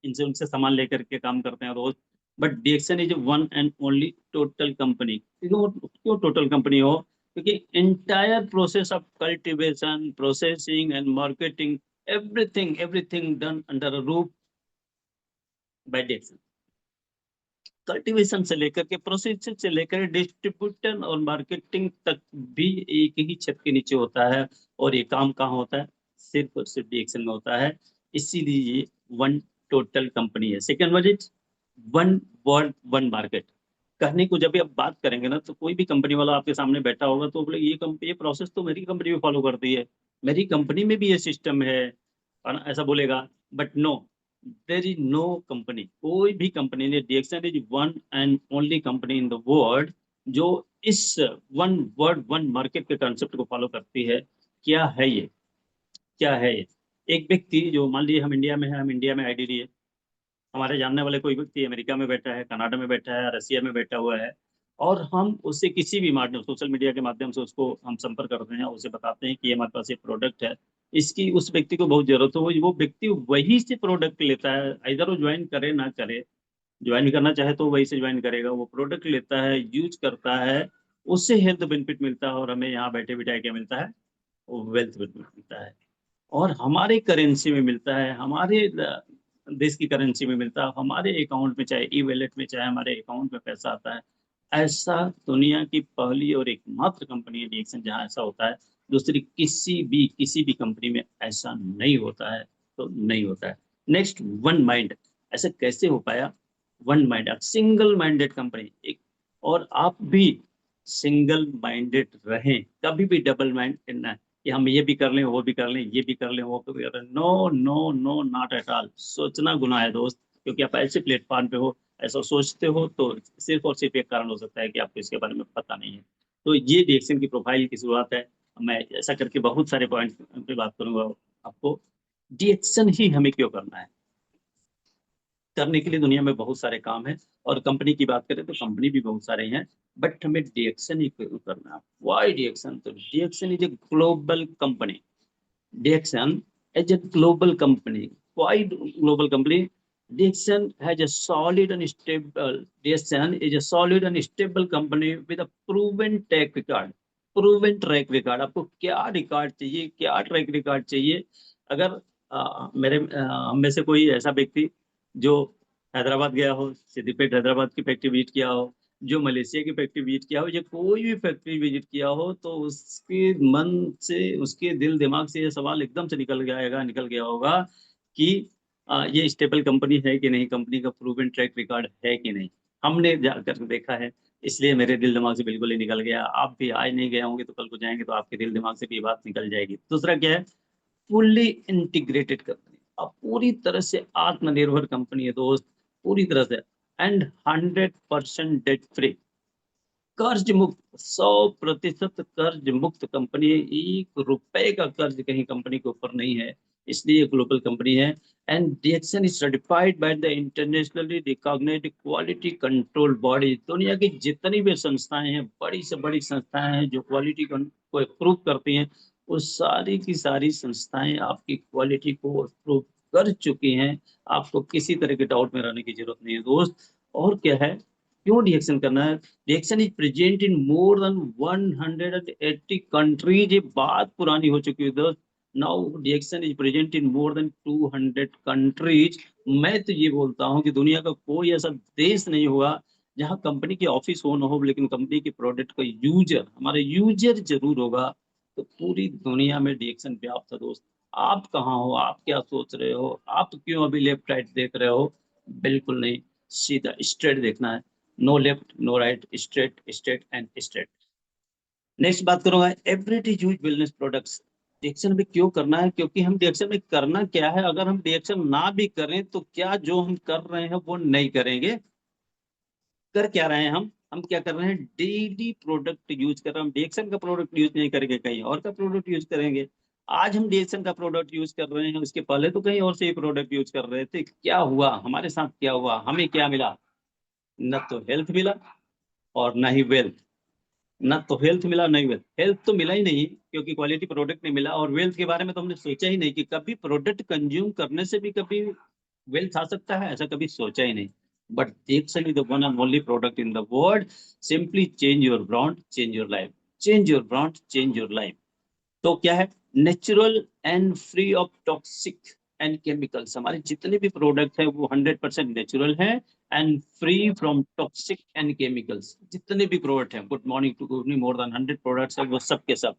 इनसे उनसे सामान लेकर के काम करते हैं रोज। But DXN is one and only total company. क्यों टोटल कंपनी हो, क्योंकि entire process of cultivation, processing and marketing, everything everything done under a roof by DXN. Cultivation से लेकर के प्रोसेसिंग से लेकर डिस्ट्रीब्यूशन और मार्केटिंग तक भी एक ही छत के नीचे होता है। और ये काम कहाँ होता है? सिर्फ और सिर्फ डीएक्सन में होता है। इसीलिए ये वन टोटल कंपनी है। Second one is one world one market. कहने को जब भी आप बात करेंगे ना, तो कोई भी कंपनी वाला आपके सामने बैठा होगा तो बोले ये कंपनी, ये प्रोसेस तो मेरी कंपनी में फॉलो करती है, मेरी कंपनी में भी ये सिस्टम है, और ऐसा बोलेगा। But no, there is no company, कोई भी कंपनी ने, DXN is one and only company in the world जो इस वन वर्ल्ड वन मार्केट के कंसेप्ट को फॉलो करती है। क्या है ये? क्या है ये? एक व्यक्ति जो, मान लीजिए हम इंडिया में है, हम इंडिया में आईडीडी है, हमारे जानने वाले कोई व्यक्ति अमेरिका में बैठा है, कनाडा में बैठा है, रसिया में बैठा हुआ है, और हम उससे किसी भी माध्यम, सोशल मीडिया के माध्यम से उसको हम संपर्क करते हैं, उसे बताते हैं कि ये हमारे पास ये प्रोडक्ट है, इसकी उस व्यक्ति को बहुत जरूरत हो, वो व्यक्ति वही से प्रोडक्ट लेता है। इधर वो ज्वाइन करे ना करे, ज्वाइन करना चाहे तो वही से ज्वाइन करेगा, वो प्रोडक्ट लेता है, यूज करता है, उससे हेल्थ बेनिफिट मिलता है, और हमें यहाँ बैठे बिठाए क्या मिलता है? वेल्थ बेनिफिट मिलता है, और हमारे करेंसी में मिलता है, हमारे देश की करेंसी में मिलता है, हमारे अकाउंट में, चाहे ई वॉलेट में, चाहे हमारे अकाउंट में पैसा आता है। ऐसा दुनिया की पहली और एकमात्र कंपनी है डीएक्सन जहां ऐसा होता है। दूसरी किसी भी कंपनी में ऐसा नहीं होता है, तो नहीं होता है। Next, one mind. ऐसा कैसे हो पाया? One mind, single minded company. एक, और आप भी सिंगल माइंडेड रहें, कभी भी डबल माइंड करना है कि हम ये भी कर लें, वो भी कर लें, ये भी कर लें, वो भी कर लें। No no no, not at all. सोचना गुनाह है दोस्त, क्योंकि आप ऐसे प्लेटफॉर्म पे हो, ऐसा सोचते हो, तो सिर्फ और सिर्फ एक कारण हो सकता है कि आपको इसके बारे में पता नहीं है। तो ये डीएक्सन की प्रोफाइल की शुरुआत है। मैं ऐसा करके बहुत सारे पॉइंट पे बात करूंगा आपको। डीएक्सन ही हमें क्यों करना है? करने के लिए दुनिया में बहुत सारे काम हैं, और कंपनी की बात करें तो कंपनी भी बहुत सारे हैं, बट हमें डीएक्सन ही क्यों करना है? Why DXN? तो DXN is a global company. DXN is a global company. Why global company? DXN is a solid and stable company with a proven track record. Proven track record. आपको क्या record चाहिए, क्या track record चाहिए? अगर हम में से कोई ऐसा व्यक्ति जो हैदराबाद गया हो, सिद्दीपेट हैदराबाद की फैक्ट्री विजिट किया हो, जो मलेशिया की फैक्ट्री विजिट किया हो, या कोई भी फैक्ट्री विजिट किया हो, तो उसके मन से, उसके दिल दिमाग से ये सवाल एकदम से निकल गया होगा कि ये स्टेबल कंपनी है कि नहीं, कंपनी का प्रूवन ट्रैक रिकॉर्ड है कि नहीं। हमने जाकर देखा है, इसलिए मेरे दिल दिमाग से बिल्कुल ही निकल गया। आप भी आज नहीं गए होंगे तो कल को जाएंगे तो आपके दिल दिमाग से भी ये बात निकल जाएगी। दूसरा क्या है? Fully integrated company. अब पूरी तरह से आत्मनिर्भर कंपनी है दोस्त, पूरी तरह से, एंड 100% डेट फ्री, कर्ज मुक्त, 100% कर्ज मुक्त कंपनी है। 1 रुपए का कर्ज कहीं कंपनी के ऊपर नहीं है, इसलिए ग्लोबल कंपनी है। And DXN is certified by the internationally recognised quality control body. दुनिया की जितनी भी संस्थाएं हैं, बड़ी से बड़ी संस्थाएं हैं जो क्वालिटी को अप्रूव करती हैं, वो सारी की सारी संस्थाएं आपकी क्वालिटी को अप्रूव कर चुकी हैं। आपको किसी तरह के डाउट में रहने की जरूरत नहीं है दोस्त। और क्या है, क्यों डीएक्सन करना है? DXN is present in more than 180 countries. ये बात पुरानी हो चुकी है दोस्त। Now DXN is present in more than 200 countries. मैं तो ये बोलता हूँ कि दुनिया का कोई ऐसा देश नहीं होगा जहाँ कंपनी की ऑफिस हो ना हो, लेकिन कंपनी के प्रोडक्ट का यूजर, हमारे यूजर जरूर होगा। तो पूरी दुनिया में डीएक्सन व्याप्त है दोस्त। आप कहाँ हो? आप क्या सोच रहे हो? आप क्यों अभी लेफ्ट राइट देख रहे हो? बिल्कुल नहीं, सीधा स्ट्रेट देखना है। No left no right, straight straight and straight. Next बात करूंगा, everyday use wellness products. DXN में क्यों करना है? क्योंकि हम डीएक्सन में करना क्या है, अगर हम डीएक्सन ना भी करें तो क्या जो हम कर रहे हैं वो नहीं करेंगे? कर क्या रहे हैं हम क्या कर रहे हैं? डेली प्रोडक्ट यूज कर रहे हैं। हम डीएक्सन का प्रोडक्ट यूज नहीं करेंगे, कहीं और का प्रोडक्ट यूज करेंगे। आज हम डीएक्सन का प्रोडक्ट यूज कर रहे हैं, उसके पहले तो कहीं और से ही प्रोडक्ट यूज कर रहे थे। क्या हुआ हमारे साथ? क्या हुआ? हमें क्या मिला? न तो हेल्थ मिला और ना ही वेल्थ। ना तो हेल्थ मिला, नहीं वेल्थ। हेल्थ तो मिला ही नहीं क्योंकि क्वालिटी प्रोडक्ट नहीं मिला, और वेल्थ के बारे में तो हमने सोचा ही नहीं कि कभी प्रोडक्ट कंज्यूम करने से भी कभी वेल्थ आ सकता है, ऐसा कभी सोचा ही नहीं। But DXN is the one and only product in the world. Simply change your brand, change your life. Change your brand, change your life. तो क्या है? Natural and free of toxic and chemicals. हमारे जितने भी product है वो 100% natural है and free from toxic and chemicals. जितने भी प्रोडक्ट हैं, good morning to good evening, more than 100 products है, वो सब के सब।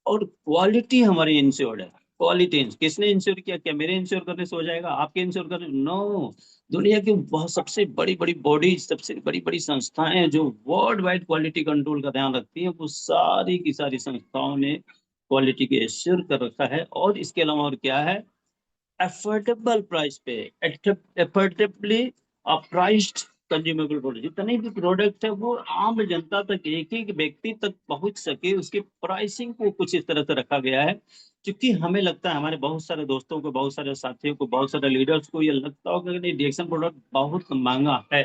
और क्वालिटी हमारी इंश्योर्ड है। क्वालिटी किसने इंश्योर किया? क्या मेरे इंश्योर करने से हो जाएगा? आपके इंश्योर करने? नो। दुनिया की बहुत सबसे बड़ी बड़ी बॉडी, सबसे बड़ी बड़ी संस्थाएं जो वर्ल्ड वाइड क्वालिटी कंट्रोल का ध्यान रखती हैं, वो सारी की सारी संस्थाओं ने क्वालिटी के एश्योर कर रखा है। और इसके अलावा और क्या है? अफोर्डेबल प्राइस पे, एफोर्डेबली प्राइस्ड कंज्यूमेबल प्रोडक्ट। जितने भी प्रोडक्ट है वो आम जनता तक, एक एक व्यक्ति तक पहुंच सके, उसकी प्राइसिंग को कुछ इस तरह से रखा गया है। क्योंकि हमें लगता है, हमारे बहुत सारे दोस्तों को, बहुत सारे साथियों को, बहुत सारे लीडर्स को ये लगता होगा कि नहीं, डिएक्शन प्रोडक्ट बहुत महंगा है,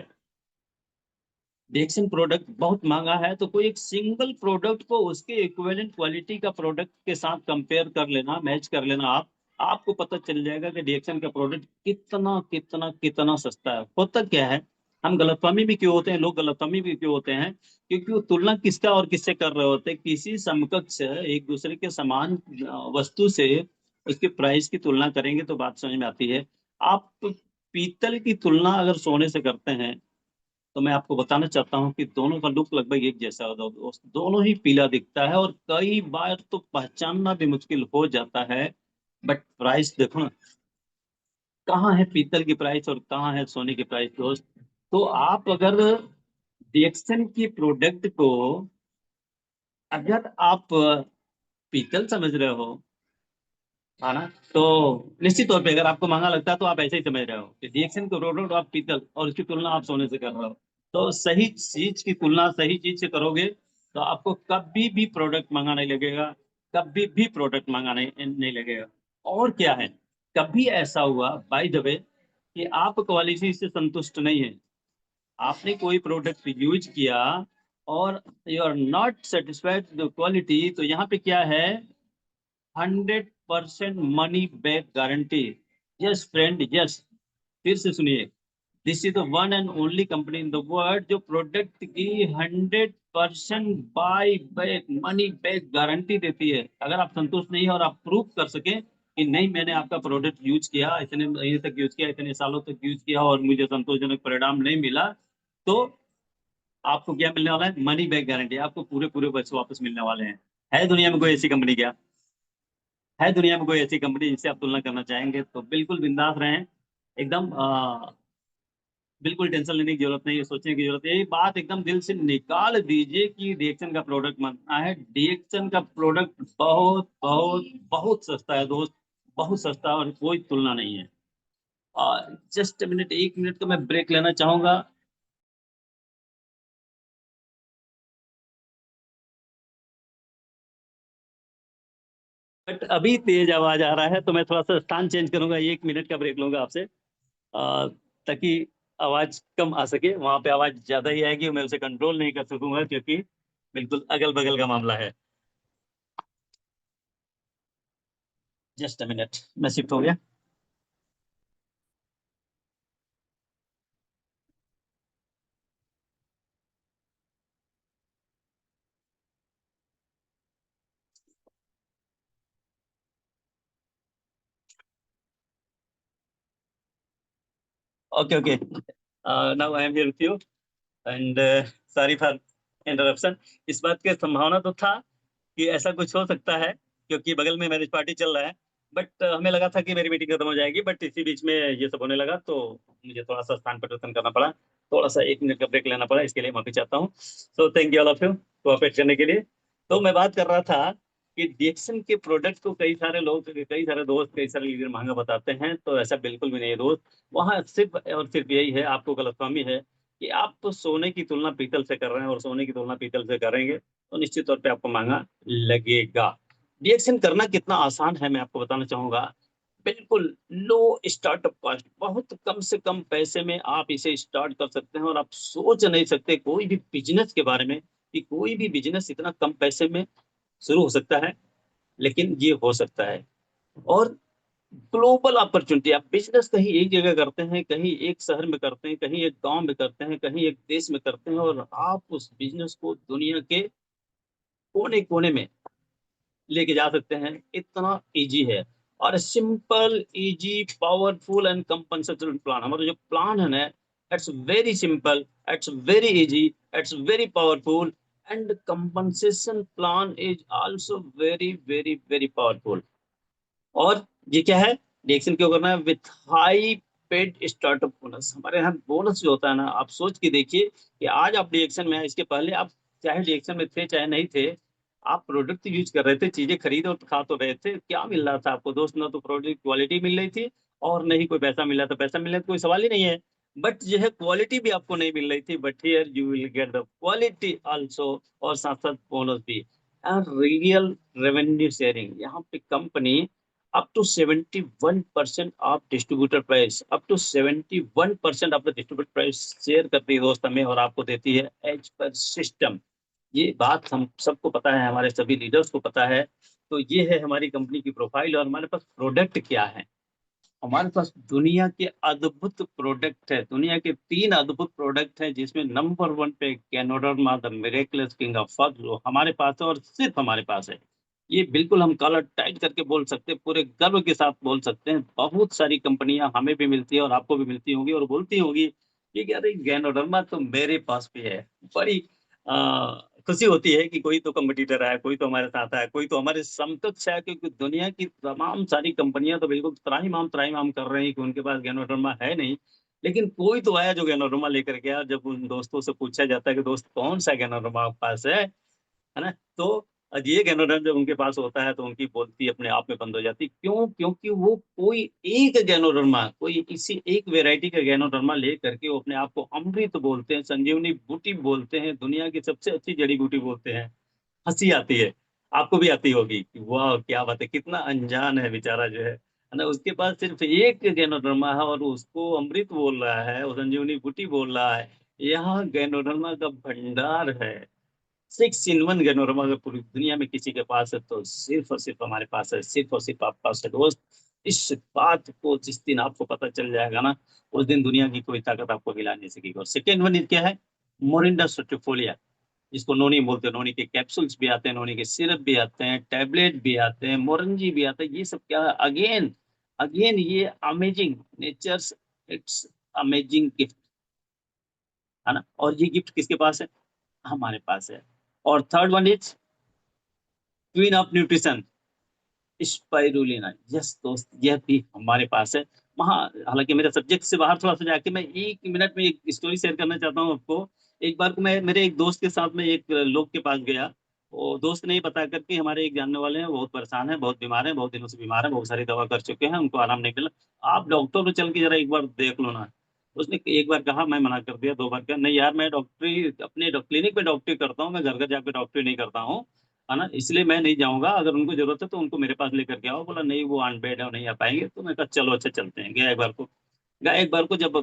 डिएक्शन प्रोडक्ट बहुत महंगा है। तो कोई एक सिंगल प्रोडक्ट को उसके इक्विवेलेंट क्वालिटी का प्रोडक्ट के साथ कंपेयर कर लेना, मैच कर लेना, आपको पता चल जाएगा कि डिएक्शन का प्रोडक्ट कितना कितना कितना सस्ता है। होता क्या है, हम गलतफहमी भी क्यों होते हैं, लोग गलतफहमी भी क्यों होते हैं? क्योंकि वो तुलना किसका और किससे कर रहे होते हैं? किसी समकक्ष एक दूसरे के समान वस्तु से उसके प्राइस की तुलना करेंगे तो बात समझ में आती है। आप पीतल की तुलना अगर सोने से करते हैं, तो मैं आपको बताना चाहता हूँ कि दोनों का लुक लगभग एक जैसा होता है, दोनों ही पीला दिखता है, और कई बार तो पहचानना भी मुश्किल हो जाता है। बट प्राइस देखो ना, कहाँ है पीतल की प्राइस और कहाँ है सोने की प्राइस दोस्त। तो आप अगर डिएक्सन की प्रोडक्ट को, अगर आप पीतल समझ रहे हो, है ना, तो निश्चित तौर पे अगर आपको महंगा लगता है तो आप ऐसे ही समझ रहे हो कि रिएक्शन को रोड आप पीतल और उसकी तुलना आप सोने से कर रहे हो। तो सही चीज की तुलना सही चीज से करोगे तो आपको कभी भी प्रोडक्ट महंगा नहीं लगेगा, कभी भी प्रोडक्ट महंगा नहीं लगेगा। और क्या है, कभी ऐसा हुआ बाय द वे कि आप क्वालिटी से संतुष्ट नहीं है, आपने कोई प्रोडक्ट यूज किया और you are not satisfied the quality, तो यहाँ पे क्या है, 100% money back guarantee. Yes friend, yes. फिर से सुनिए, this is the one and only company in the world जो प्रोडक्ट की 100% buy back money back guarantee देती है। अगर आप संतुष्ट नहीं है और आप प्रूव कर सके कि नहीं, मैंने आपका प्रोडक्ट यूज किया, इतने महीने तक यूज किया, इतने सालों तक यूज किया और मुझे संतोषजनक परिणाम नहीं मिला, तो आपको क्या मिलने वाला है? Money back guarantee. आपको पूरे पूरे पैसे वापस मिलने वाले हैं। है दुनिया में कोई ऐसी कंपनी क्या? है दुनिया में कोई ऐसी कंपनी जिससे आप तुलना करना चाहेंगे? तो बिल्कुल बिंदास रहें, एकदम बिल्कुल टेंशन लेने की जरूरत नहीं है, सोचने की जरूरत है। ये बात एकदम दिल से निकाल दीजिए कि डिएक्शन का प्रोडक्ट बनना है। डिएक्शन का प्रोडक्ट बहुत बहुत बहुत सस्ता है दोस्त, बहुत सस्ता, और कोई तुलना नहीं है। जस्ट मिनट, 1 मिनट तो मैं ब्रेक लेना चाहूंगा। बट अभी तेज आवाज आ रहा है तो मैं थोड़ा सा स्थान चेंज करूंगा, 1 मिनट का ब्रेक लूंगा आपसे, ताकि आवाज कम आ सके। वहां पे आवाज ज्यादा ही आएगी, मैं उसे कंट्रोल नहीं कर सकूंगा क्योंकि बिल्कुल अगल बगल का मामला है। जस्ट अ मिनट, मैं शिफ्ट हो गया। Okay okay, now I am here with you and sorry for interruption. इस बात की संभावना तो था कि ऐसा कुछ हो सकता है, क्योंकि बगल में मैरिज पार्टी चल रहा है। बट हमें लगा था कि मेरी मीटिंग खत्म हो जाएगी, बट इसी बीच में ये सब होने लगा तो मुझे थोड़ा सा स्थान परिवर्तन करना पड़ा, थोड़ा सा 1 मिनट का ब्रेक लेना पड़ा। इसके लिए माफी चाहता हूँ। So thank you all of you cooperate करने के लिए। तो मैं बात कर रहा था कि डिएक्शन के प्रोडक्ट को कई सारे लोग, कई सारे दोस्त, कई सारे लीडर महंगा बताते हैं, तो ऐसा बिल्कुल भी नहीं है दोस्त। वहाँ सिर्फ और सिर्फ यही है, आपको गलतफहमी है कि आप तो सोने की तुलना पीतल से कर रहे हैं, और सोने की तुलना पीतल से करेंगे तो निश्चित तौर पे आपको महंगा लगेगा। रिएक्शन करना कितना आसान है मैं आपको बताना चाहूंगा। बिल्कुल लो स्टार्टअप कॉस्ट, बहुत कम से कम पैसे में आप इसे स्टार्ट कर सकते हैं। और आप सोच नहीं सकते कोई भी बिजनेस के बारे में कि कोई भी बिजनेस इतना कम पैसे में शुरू हो सकता है, लेकिन ये हो सकता है। और ग्लोबल अपॉर्चुनिटी, आप बिजनेस कहीं एक जगह करते हैं, कहीं एक शहर में करते हैं, कहीं एक गांव में करते हैं, कहीं एक देश में करते हैं, और आप उस बिजनेस को दुनिया के कोने कोने में लेके जा सकते हैं, इतना इजी है। और simple easy powerful and compensatory plan. हमारा जो प्लान है ना, it's very simple, it's very easy, it's very powerful, and compensation plan is also very very very powerful. और ये क्या है, रिएक्शन क्यों करना है, with high paid startup bonus. हमारे यहाँ बोनस जो होता है ना, आप सोच के देखिए कि आज आप रिएक्शन में हैं, इसके पहले आप चाहे रिएक्शन में थे चाहे नहीं थे, आप प्रोडक्ट यूज कर रहे थे, चीजें खरीद और खा तो रहे थे, क्या मिल रहा था आपको दोस्त? ना तो प्रोडक्ट क्वालिटी मिल रही थी और नहीं कोई पैसा मिल रहा था। पैसा मिलने का कोई सवाल ही नहीं है, बट जो है क्वालिटी भी आपको नहीं मिल रही थी, but here you will get the quality also, और साथ साथ बोनस भी। रियल रेवेन्यू शेयरिंग, यहाँ पे company up to 71% of distributor price, up to 71% of the distributor price share करती है दोस्त हमें, और आपको देती है एज पर सिस्टम। ये बात हम सबको पता है, हमारे सभी लीडर्स को पता है। तो ये है हमारी कंपनी की प्रोफाइल। और हमारे पास प्रोडक्ट क्या है, हमारे पास दुनिया के अद्भुत प्रोडक्ट है, दुनिया के 3 अद्भुत प्रोडक्ट हैं, जिसमें नंबर 1 पे गैनोडर्मा द मिरेकलेस किंग ऑफ फग जो हमारे पास है, और सिर्फ हमारे पास है। ये बिल्कुल हम कॉलर टाइट करके बोल सकते हैं, पूरे गर्व के साथ बोल सकते हैं। बहुत सारी कंपनियां हमें भी मिलती है और आपको भी मिलती होंगी और बोलती होंगी कि क्या रही गैनोडर्मा तो मेरे पास भी है। बड़ी खुशी होती है कि कोई तो कंपटीटर है, कोई तो हमारे साथ है, कोई तो हमारे समकक्ष है, क्योंकि दुनिया की तमाम सारी कंपनियां तो बिल्कुल त्राहिमाम कर रही हैं कि उनके पास गैनोडर्मा है नहीं। लेकिन कोई तो आया जो गैनोडर्मा लेकर गया। जब उन दोस्तों से पूछा जाता है कि दोस्त कौन सा गैनोडर्मा आपके पास है ना, तो ये गैनोडर्म जब उनके पास होता है तो उनकी बोलती अपने आप में बंद हो जाती। क्यों? क्योंकि वो कोई एक गैनोडर्मा, कोई किसी एक वेराइटी का गैनोडर्मा ले करके वो अपने आप को अमृत बोलते हैं, संजीवनी बूटी बोलते हैं, दुनिया की सबसे अच्छी जड़ी बूटी बोलते हैं। हंसी आती है, आपको भी आती होगी कि वाह क्या बात है, कितना अनजान है बेचारा जो है ना। उसके पास सिर्फ एक गैनोडर्मा है और उसको अमृत बोल रहा है, वो संजीवनी बूटी बोल रहा है। यहाँ गैनोडर्मा का भंडार है। 6 in 1 गैनोडर्मा अगर पूरी दुनिया में किसी के पास है तो सिर्फ और सिर्फ हमारे पास है, सिर्फ और सिर्फ आपके पास है दोस्त। इस बात को जिस दिन आपको पता चल जाएगा ना, उस दिन दुनिया की कोई ताकत आपको हिला नहीं सकेगी। और सेकेंड वन क्या है, मोरिंडा सर्टिफोलिया, जिसको नोनी बोलते हैं। नोनी के कैप्सूल्स भी आते हैं, नोनी के सिरप भी आते हैं, टैबलेट भी आते हैं, मोरंजी भी आता है। ये सब क्या है, अगेन अगेन ये amazing nature's, it's amazing gift, है ना। और ये गिफ्ट किसके पास है? हमारे पास है। और third one is queen of nutrition, spirulina. Yes दोस्त, यह भी हमारे पास है। वहाँ हालांकि मेरे सब्जेक्ट से बाहर थोड़ा सा जाके मैं 1 मिनट में एक स्टोरी शेयर करना चाहता हूँ आपको। एक बार को मैं मेरे एक दोस्त के साथ में एक लोग के पास गया। वो दोस्त ने ही बता करके, हमारे एक जानने वाले हैं, बहुत परेशान है, बहुत बीमार है, बहुत दिनों से बीमार है, बहुत सारी दवा कर चुके हैं, उनको आराम नहीं मिला। आप डॉक्टर को चल के जरा एक बार देख लो ना। उसने एक बार कहा, मैं मना कर दिया, 2 बार कहा, नहीं यार मैं डॉक्टरी अपने क्लिनिक पे डॉक्टरी करता हूँ, मैं घर घर जाकर डॉक्टरी नहीं करता हूँ, है ना, इसलिए मैं नहीं जाऊंगा। अगर उनको जरूरत है तो उनको मेरे पास लेकर के आओ। बोला नहीं वो ऑन बेड है, वो नहीं आ पाएंगे। तो मैं कहा चलो अच्छा चलते हैं। गया एक बार को जब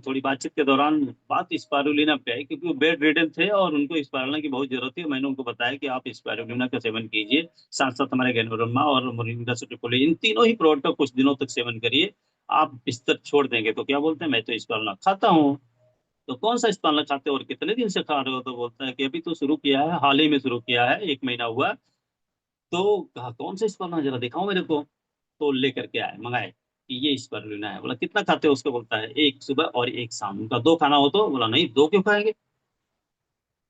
थोड़ी बातचीत के दौरान बात स्पारुलिना पे आई, क्योंकि वो बेड रिडन थे और उनको स्पारुलिना की बहुत जरूरत थी। मैंने उनको बताया कि आप स्पारुलिना का सेवन कीजिए, साथ साथ हमारे गैनोडर्मा और मोरिंगा सुटिकोली, इन तीनों ही प्रोडक्ट का कुछ दिनों तक सेवन करिए। आप बिस्तर छोड़ देंगे। तो क्या बोलते हैं, मैं तो स्पारुलिना खाता हूँ। तो कौन सा स्पारुलिना खाते हो और कितने दिन से खा रहे हो? तो बोलता है कि अभी तो शुरू किया है, हाल ही में शुरू किया है, 1 महीना हुआ। तो कहा कौन सा स्पर्म जरा दिखाओ मेरे को। तो लेकर के आए, मंगाए कि ये स्पर्म लेना है। बोला कितना खाते हो उसको? बोलता है एक सुबह और एक शाम। उनका 2 खाना हो तो? बोला नहीं 2 क्यों खाएंगे?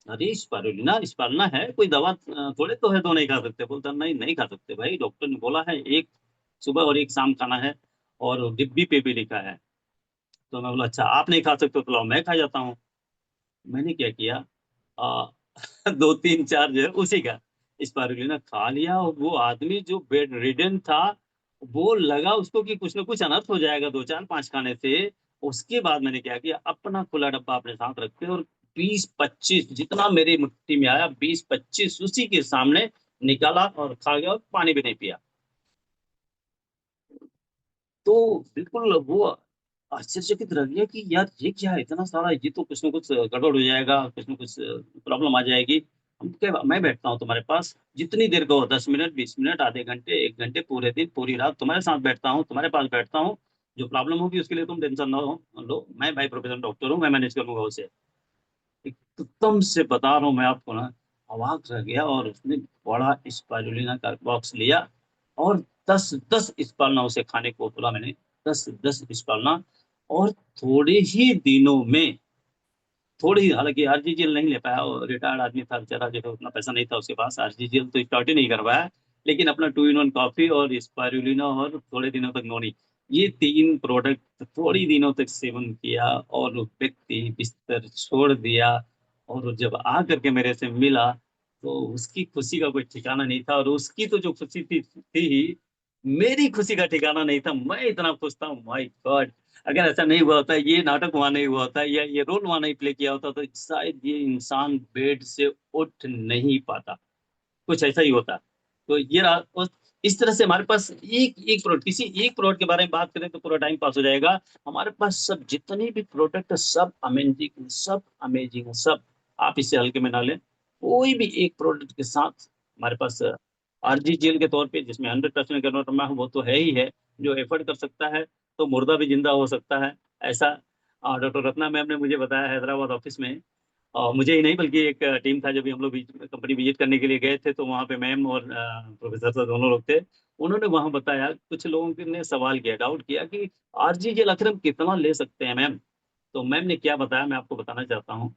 अरे स्पारुलिना स्पारुलिना है कोई दवा थोड़े तो है 2 नहीं खा सकते। बोलता नहीं नहीं खा सकते भाई, डॉक्टर ने बोला है एक सुबह और एक शाम खाना है, और डिब्बी पे भी लिखा है। तो मैं बोला अच्छा आप नहीं खा सकते तो लाओ मैं खा जाता हूँ। मैंने क्या किया, आ, 2 3 4 जो है उसी का स्पारुलिना खा लिया। और वो आदमी जो बेड रिडन था, वो लगा उसको कि कुछ ना कुछ अनर्थ हो जाएगा 2 4 5 खाने से। उसके बाद मैंने क्या किया, अपना खुला डब्बा अपने साथ रखे और 20 25 जितना मेरी मुट्ठी में आया, 20 25 उसी के सामने निकाला और खा गया, और पानी भी नहीं पिया। तो बिल्कुल वो आश्चर्यचकित रह गया कि यार ये क्या है इतना सारा, ये तो कुछ ना कुछ गड़बड़ हो जाएगा, कुछ ना कुछ प्रॉब्लम आ जाएगी। हम क्या, मैं बैठता हूँ तुम्हारे पास जितनी देर कहो, 10 मिनट 20 मिनट आधे घंटे 1 घंटे, पूरे दिन पूरी रात तुम्हारे साथ बैठता हूँ, तुम्हारे पास बैठता हूँ। जो प्रॉब्लम होगी उसके लिए तुम टेंशन ना लो, मैं भाई प्रोफेशनल डॉक्टर हूँ, मैं मैनेज कर लूंगा उसे। एकदम से बता रहा हूँ मैं आपको ना, अवाक रह गया। और उसने बड़ा स्पाइरुलिना का बॉक्स लिया और 10 स्पालना उसे खाने को बोला मैंने, 10 स्पालना। और थोड़े ही दिनों में, थोड़ी ही, हालांकि आरजीजीएल नहीं ले पाया, और रिटायर्ड आदमी था बेचारा, जो है उतना पैसा नहीं था उसके पास, आरजीजीएल तो स्टार्ट ही नहीं कर पाया। लेकिन अपना 2 in 1 कॉफी और स्पारुलिना और थोड़े दिनों तक नोनी, ये 3 प्रोडक्ट थोड़ी दिनों तक सेवन किया, और वो व्यक्ति बिस्तर छोड़ दिया। और जब आ करके मेरे से मिला, तो उसकी खुशी का कोई ठिकाना नहीं था, और उसकी तो जो खुशी थी ही, मेरी खुशी का ठिकाना नहीं था। मैं इतना खुश था, माय गॉड। अगर ऐसा नहीं हुआ होता, ये नाटक वहां नहीं हुआ होता, या ये रोल वहां नहीं प्ले किया होता, तो शायद ये इंसान बेड से उठ नहीं पाता, कुछ ऐसा ही होता। तो ये इस तरह से हमारे पास एक एक प्रोडक्ट, किसी एक प्रोडक्ट के बारे में बात करें तो पूरा टाइम पास हो जाएगा। हमारे पास सब जितने भी प्रोडक्ट है, सब अमेजिंग, सब अमेजिंग है, सब। आप इसे हल्के में ना लें। कोई भी एक प्रोडक्ट के साथ हमारे पास आरजीजीएल के तौर पे, जिसमें 100% कन्वर्टमा है, वो तो है ही है। जो एफर्ट कर सकता है, तो मुर्दा भी जिंदा हो सकता है, ऐसा डॉक्टर रत्ना मैम ने मुझे बताया हैदराबाद ऑफिस में। और मुझे ही नहीं, बल्कि एक टीम था, जब भी हम लोग कंपनी विजिट करने के लिए गए थे, तो वहाँ पे मैम और प्रोफेसर सर दोनों लोग थे। उन्होंने वहाँ बताया, कुछ लोगों ने सवाल किया, डाउट किया कि आरजीजीएल आखिर हम कितना ले सकते हैं मैम। तो मैम ने क्या बताया, मैं आपको बताना चाहता हूँ।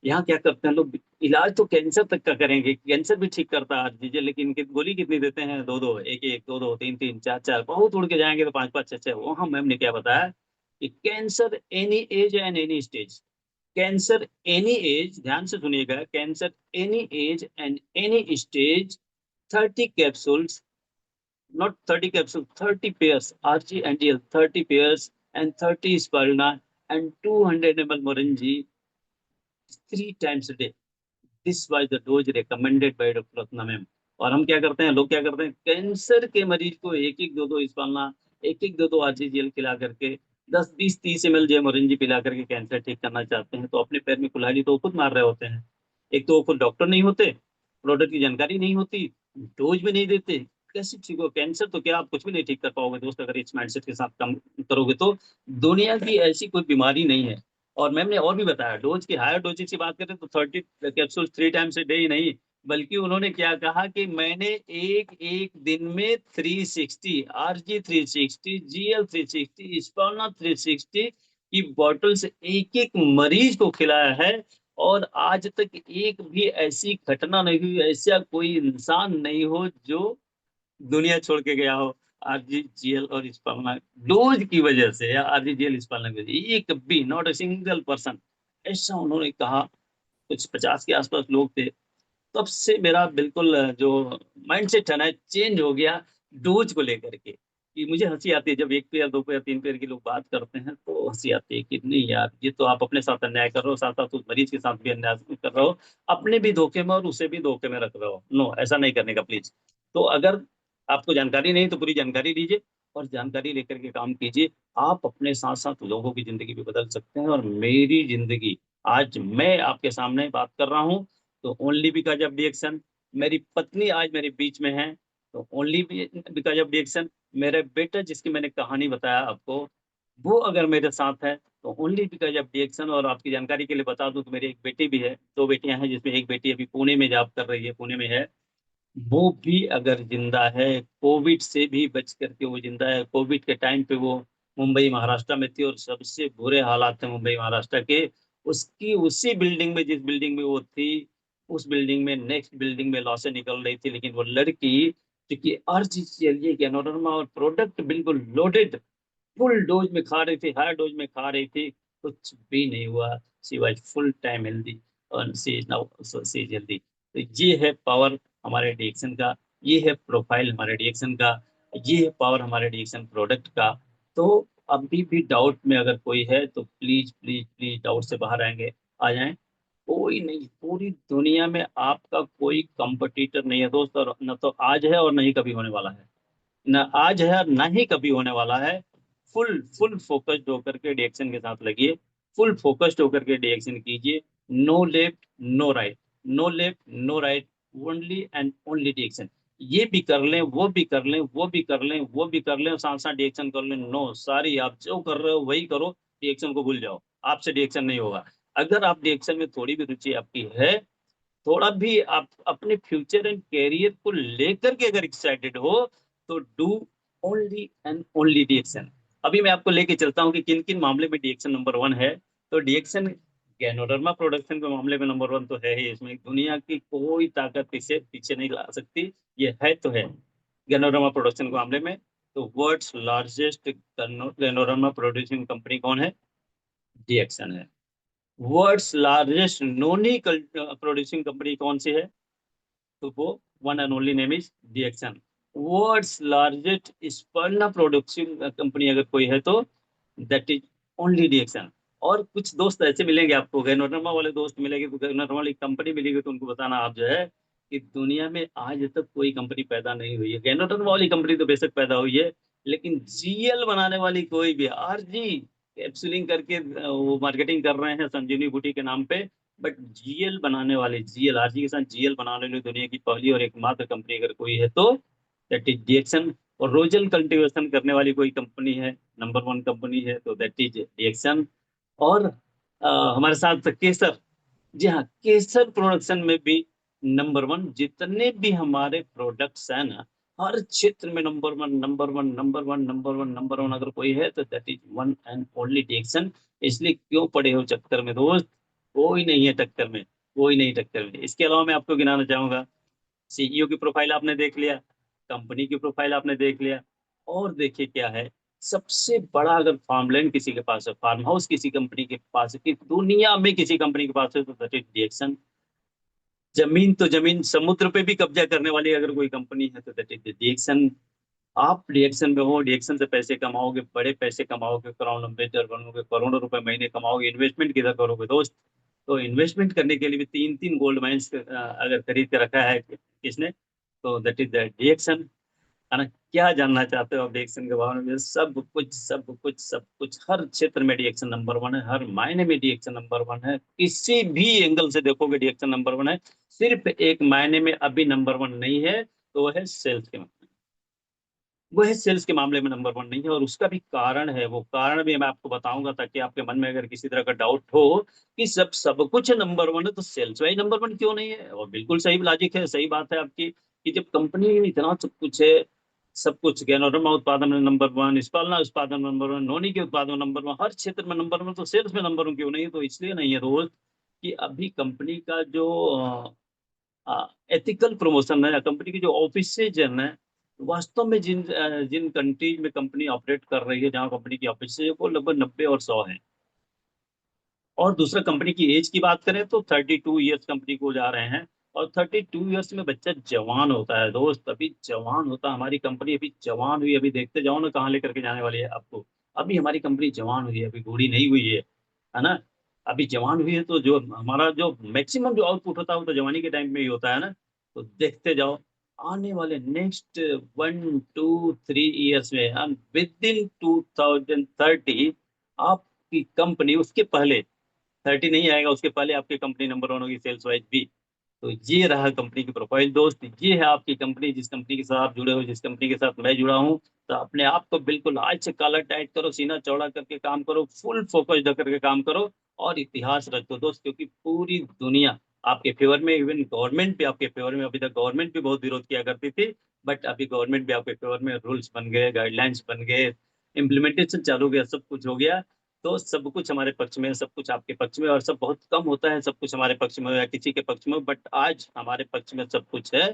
यहाँ क्या करते हैं लोग, इलाज तो कैंसर तक का करेंगे, कैंसर भी ठीक करता है आरजीजीएल, लेकिन इनकी गोली कितनी देते हैं, 2-2, 1-1, 2-2, 3-3, 4-4, बहुत उड़ के जाएंगे तो 5-5, 6-6। वहाँ मैम ने क्या बताया कि cancer any age and any stage, cancer any age, ध्यान से सुनिएगा, cancer any age and any stage, 30 capsules, not 30 capsule, 30 pairs RG NDL, 30 pairs and 30 spirulina and 200 ml Morinzhi 3 times a day. This was the dose recommended by doctor Ratna ma'am. और हम क्या करते हैं, लोग क्या करते हैं, कैंसर के मरीज को एक एक दो दो स्पालना, एक एक दो दो आरजीजीएल खिला करके, 10-20-30 ml जे मोरिंजी पिला करके कैंसर ठीक करना चाहते हैं, तो अपने पैर में कुल्हाड़ी तो वो खुद मार रहे होते हैं। एक तो वो खुद डॉक्टर नहीं होते, प्रोडक्ट की जानकारी नहीं होती, डोज भी नहीं देते, कैसे ठीक हो कैंसर? तो क्या आप कुछ भी नहीं ठीक कर पाओगे दोस्त, अगर इस माइंडसेट के साथ काम करोगे तो। दुनिया की ऐसी कोई बीमारी नहीं है। और मैम ने और भी बताया, डोज की, हायर डोजेज की बात करें तो 30 कैप्सूल 3 times a day ही नहीं, बल्कि उन्होंने क्या कहा कि मैंने एक एक दिन में 360, आरजी 360, जीएल 360, स्पर्ना 360 की बॉटल्स एक एक मरीज को खिलाया है। और आज तक एक भी ऐसी घटना नहीं हुई, ऐसा कोई इंसान नहीं हो जो दुनिया छोड़ के गया हो आरजीजीएल और स्पालना डोज की वजह से, या आरजीजीएल स्पालना की वजह से, एक भी, नॉट अ सिंगल पर्सन। ऐसा उन्होंने कहा। कुछ 50 के आसपास लोग थे। तब से मेरा बिल्कुल जो माइंडसेट है ना, चेंज हो गया डोज को लेकर के। कि मुझे हंसी आती है जब 1 पेयर 2 पेयर 3 पेयर की लोग बात करते हैं, तो हंसी आती है कि नहीं यार, ये तो आप अपने साथ अन्याय कर रहे हो, साथ साथ उस मरीज के साथ भी अन्याय कर रहे हो, अपने भी धोखे में और उसे भी धोखे में रख रहे हो। नो, ऐसा नहीं करने का प्लीज। तो अगर आपको जानकारी नहीं तो पूरी जानकारी लीजिए, और जानकारी लेकर के काम कीजिए। आप अपने साथ साथ लोगों की जिंदगी भी बदल सकते हैं। और मेरी जिंदगी, आज मैं आपके सामने बात कर रहा हूँ, तो ओनली बिकॉज ऑफ डिएक्शन। मेरी पत्नी आज मेरे बीच में है, तो ओनली बिकॉज ऑफ डिएक्शन। मेरे बेटा, जिसकी मैंने कहानी बताया आपको, वो अगर मेरे साथ है, तो ओनली बिकॉज ऑफ डिएक्शन। और आपकी जानकारी के लिए बता दूं, तो मेरी एक बेटी भी है, 2 बेटियां हैं, जिसमें एक बेटी अभी पुणे में जॉब कर रही है, पुणे में है। वो भी अगर जिंदा है, कोविड से भी बच करके वो जिंदा है। कोविड के टाइम पे वो मुंबई महाराष्ट्र में थी, और सबसे बुरे हालात थे मुंबई महाराष्ट्र के। उसकी उसी बिल्डिंग में, जिस बिल्डिंग में वो थी, उस बिल्डिंग में, नेक्स्ट बिल्डिंग में लॉ से निकल रही थी, लेकिन वो लड़की, क्योंकि अर्जिए गैनोडर्मा और प्रोडक्ट बिल्कुल लोडेड, फुल डोज में खा रही थी, हाई डोज में खा रही थी, कुछ भी नहीं हुआ। She was full time healthy, और she is now, she is healthy. तो ये है पावर हमारे डिएक्शन का, ये है प्रोफाइल हमारे डिएक्शन का, ये है पावर हमारे डिएक्शन प्रोडक्ट का। तो अभी भी डाउट में अगर कोई है, तो प्लीज प्लीज प्लीज डाउट से बाहर आएंगे, आ जाएं। कोई नहीं, पूरी दुनिया में आपका कोई कंपटीटर नहीं है दोस्त, और न तो आज है और न ही कभी होने वाला है। ना आज है और ना ही कभी होने वाला है। फुल फुल फोकस्ड होकर के डिएक्शन के साथ लगिए, फुल फोकस्ड होकर के डिएक्शन कीजिए। No left, no right, no left, no right, only and only DXN. ये भी कर लें, वो भी कर लें, वो भी कर लें, वो भी कर लें, और साथ साथ डिएक्शन कर लें, नो सारी, आप जो कर रहे हो वही करो, डिएक्शन को भूल जाओ, आपसे डिएक्शन नहीं होगा। अगर आप डिएक्शन में थोड़ी भी रुचि आपकी है, थोड़ा भी आप अपने फ्यूचर एंड कैरियर को लेकर के अगर एक्साइटेड हो, तो डू ओनली एंड ओनली डीएक्शन। अभी मैं आपको लेके चलता हूँ कि किन किन मामले में डीएक्शन नंबर 1 है। तो डीएक्शन गैनोडर्मा प्रोडक्शन के मामले में नंबर 1 तो है ही। इसमें दुनिया की कोई ताकत इसे पीछे नहीं ला सकती, ये है तो है। गैनोडर्मा प्रोडक्शन के मामले में तो world's largest ganoderma producing company कौन है? डीएक्शन है। World's largest noni producing company कौन सी है? तो वो one and only name is DXN. World's largest spirulina production company अगर कोई है तो दैट इज ओनली डीएक्शन। और कुछ दोस्त ऐसे मिलेंगे आपको, गैनोडर्मा वाले दोस्त मिलेंगे, तो गैनोडर्मा वाली कंपनी मिलेगी तो उनको बताना आप जो है कि दुनिया में आज तक कोई कंपनी पैदा नहीं हुई है। गैनोडर्मा वाली कंपनी तो बेशक पैदा हुई है, लेकिन जीएल बनाने वाली कोई भी, आरजी कैप्सूलिंग करके वो मार्केटिंग कर रहे हैं संजीवनी बूटी के नाम पे, बट जीएल बनाने वाले, जीएल आरजी के साथ जीएल बनाने वाली दुनिया की पहली और एकमात्र कंपनी अगर कोई है तो दैट इज डीएक्शन। और रोजल कल्टीवेशन करने वाली कोई कंपनी है, नंबर 1 कंपनी है तो दैट इज डीएक्शन। और हमारे साथ केसर, जी हाँ, केसर प्रोडक्शन में भी नंबर 1। जितने भी हमारे प्रोडक्ट्स हैं ना, हर क्षेत्र में number 1 number 1 number 1 number 1 number 1 अगर कोई है तो that is one and only DXN. इसलिए क्यों पड़े हो चक्कर में दोस्त, कोई नहीं है टक्कर में, कोई नहीं टक्कर में। इसके अलावा मैं आपको गिनाना चाहूंगा, सीईओ की प्रोफाइल आपने देख लिया, कंपनी की प्रोफाइल आपने देख लिया, और देखिए क्या है, सबसे बड़ा अगर फार्मलैंड किसी के पास है, फार्म हाउस किसी कंपनी के पास है, कि दुनिया में किसी कंपनी के पास है तो दैट इज डीएक्शन। जमीन तो जमीन, समुद्र पे भी कब्जा करने वाली अगर कोई कंपनी है तो दैट इज डीएक्शन। आप डीएक्शन में हो, डीएक्शन से पैसे कमाओगे, बड़े पैसे कमाओगे, क्राउन एम्बेसडर बनोगे, करोड़ों रुपए महीने कमाओगे। इन्वेस्टमेंट किधर करोगे दोस्त? तो इन्वेस्टमेंट करने के लिए भी 3-3 गोल्ड माइंस अगर खरीद के रखा है किसने, तो दैट इज द डीएक्शन, है ना। क्या जानना चाहते हो आप डीएक्शन के बारे में? सब कुछ सब कुछ सब कुछ, हर क्षेत्र में डीएक्शन नंबर 1 है, हर मायने में डीएक्शन नंबर 1 है, किसी भी एंगल से देखोगे डीएक्शन नंबर 1 है। सिर्फ एक मायने में अभी नंबर 1 नहीं है, तो वो है सेल्स के, वो है सेल्स के मामले में नंबर 1 नहीं है। और उसका भी कारण है, वो कारण भी मैं आपको बताऊंगा, ताकि आपके मन में अगर किसी तरह का डाउट हो कि सब सब कुछ नंबर 1 है तो सेल्स वाइज नंबर 1 क्यों नहीं है। और बिल्कुल सही लॉजिक है, सही बात है आपकी, कि जब कंपनी में इतना सब कुछ है, सब कुछ, गैनोडर्मा उत्पादन में नंबर 1, स्पालना उत्पादन में नंबर 1, नोनी के उत्पादन में नंबर 1, हर क्षेत्र में नंबर 1, तो सेल्स में नंबर 1 क्यों नहीं है? तो इसलिए नहीं है दोस्त कि अभी कंपनी का जो एथिकल प्रमोशन है, कंपनी की जो ऑफिसेज है, वास्तव में जिन कंट्रीज में कंपनी ऑपरेट कर रही है, जहाँ कंपनी की ऑफिस है, वो लगभग 90 और 100 है। और दूसरा, कंपनी की एज की बात करें तो 32 ईयर्स कंपनी को जा रहे हैं। और 32 ईयर्स में बच्चा जवान होता है दोस्त, अभी जवान होता है। हमारी कंपनी अभी जवान हुई, अभी देखते जाओ ना कहाँ लेकर के जाने वाली है आपको। अभी हमारी कंपनी जवान हुई है, अभी बूढ़ी नहीं हुई है ना। अभी जवान हुई है, तो जो हमारा जो मैक्सिमम जो आउटपुट होता है वो तो जवानी के टाइम में ही होता है ना। तो देखते जाओ, आने वाले नेक्स्ट 1-2-3 ईयर्स में, विद इन 2030 आपकी कंपनी, उसके पहले 30 नहीं आएगा, उसके पहले आपकी कंपनी नंबर 1 होगी सेल्स वाइज भी। तो ये रहा कंपनी की प्रोफाइल दोस्त, ये है आपकी कंपनी, जिस कंपनी के साथ आप जुड़े हो, जिस कंपनी के साथ मैं जुड़ा हूँ। तो अपने आप को बिल्कुल आज से कॉलर टाइट करो, सीना चौड़ा करके काम करो, फुल फोकस करके काम करो, और इतिहास रच दो दोस्त। क्योंकि पूरी दुनिया आपके फेवर में, इवन गवर्नमेंट भी आपके फेवर में, अभी तक गवर्नमेंट भी बहुत विरोध किया करती थी, बट अभी गवर्नमेंट भी आपके फेवर में, रूल्स बन गए, गाइडलाइंस बन गए, इम्प्लीमेंटेशन चालू हो गया, सब कुछ हो गया। तो सब कुछ हमारे पक्ष में है, सब कुछ आपके पक्ष में, और सब बहुत कम होता है सब कुछ हमारे पक्ष में या किसी के पक्ष में, बट आज हमारे पक्ष में सब कुछ है।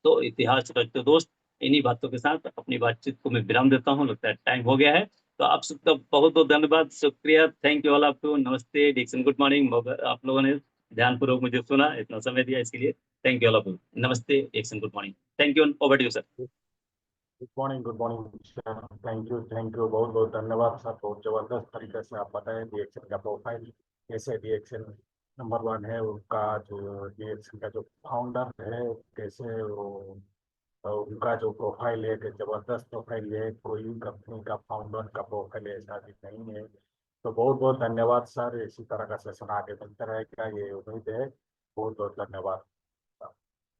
तो इतिहास रचते दोस्त। इन्हीं बातों के साथ अपनी बातचीत को मैं विराम देता हूँ, लगता है टाइम हो गया है। तो आप सबका बहुत बहुत धन्यवाद, शुक्रिया, थैंक यू ऑल आपको, नमस्ते डिक्सन, गुड मॉर्निंग। आप लोगों ने ध्यानपूर्वक मुझे सुना, इतना समय दिया, इसके लिए थैंक यू ऑल आपको, नमस्ते Dixon, good morning, thank you, over to you sir. Good morning sir. Thank you, बहुत बहुत धन्यवाद सर। बहुत जबरदस्त तरीके से आप बताएं डीएक्शन का प्रोफाइल, कैसे डीएक्शन नंबर 1 है, उनका जो डीएक्शन का जो फाउंडर है, कैसे वो उनका जो प्रोफाइल है, कि जबरदस्त प्रोफाइल है, कोई भी कंपनी का फाउंडर का प्रोफाइल ऐसा भी नहीं है। तो बहुत बहुत धन्यवाद सर, इसी तरह का सेशन आगे मिलता रहेगा, ये उम्मीद है। बहुत बहुत धन्यवाद।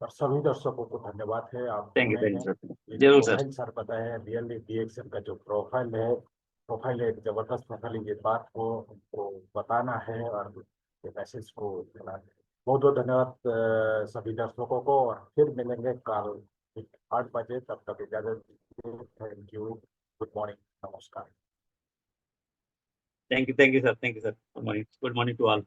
और सभी दर्शकों को धन्यवाद है, आप थैंक यू, सुने थैंक यू हैं। सर, ये जो जरूर सर। प्रोफाइल सर बताए हैं, रियली डीएक्शन का जो प्रोफाइल है, एक जबरदस्त प्रोफाइल है। ये बात को उनको बताना है और ये मैसेज को देना है। बहुत बहुत धन्यवाद सभी दर्शकों को, और फिर मिलेंगे कल 8 बजे, तब तक इजाजत दीजिए। थैंक यू, गुड मॉर्निंग, नमस्कार। Thank you sir, thank you sir, good morning to all.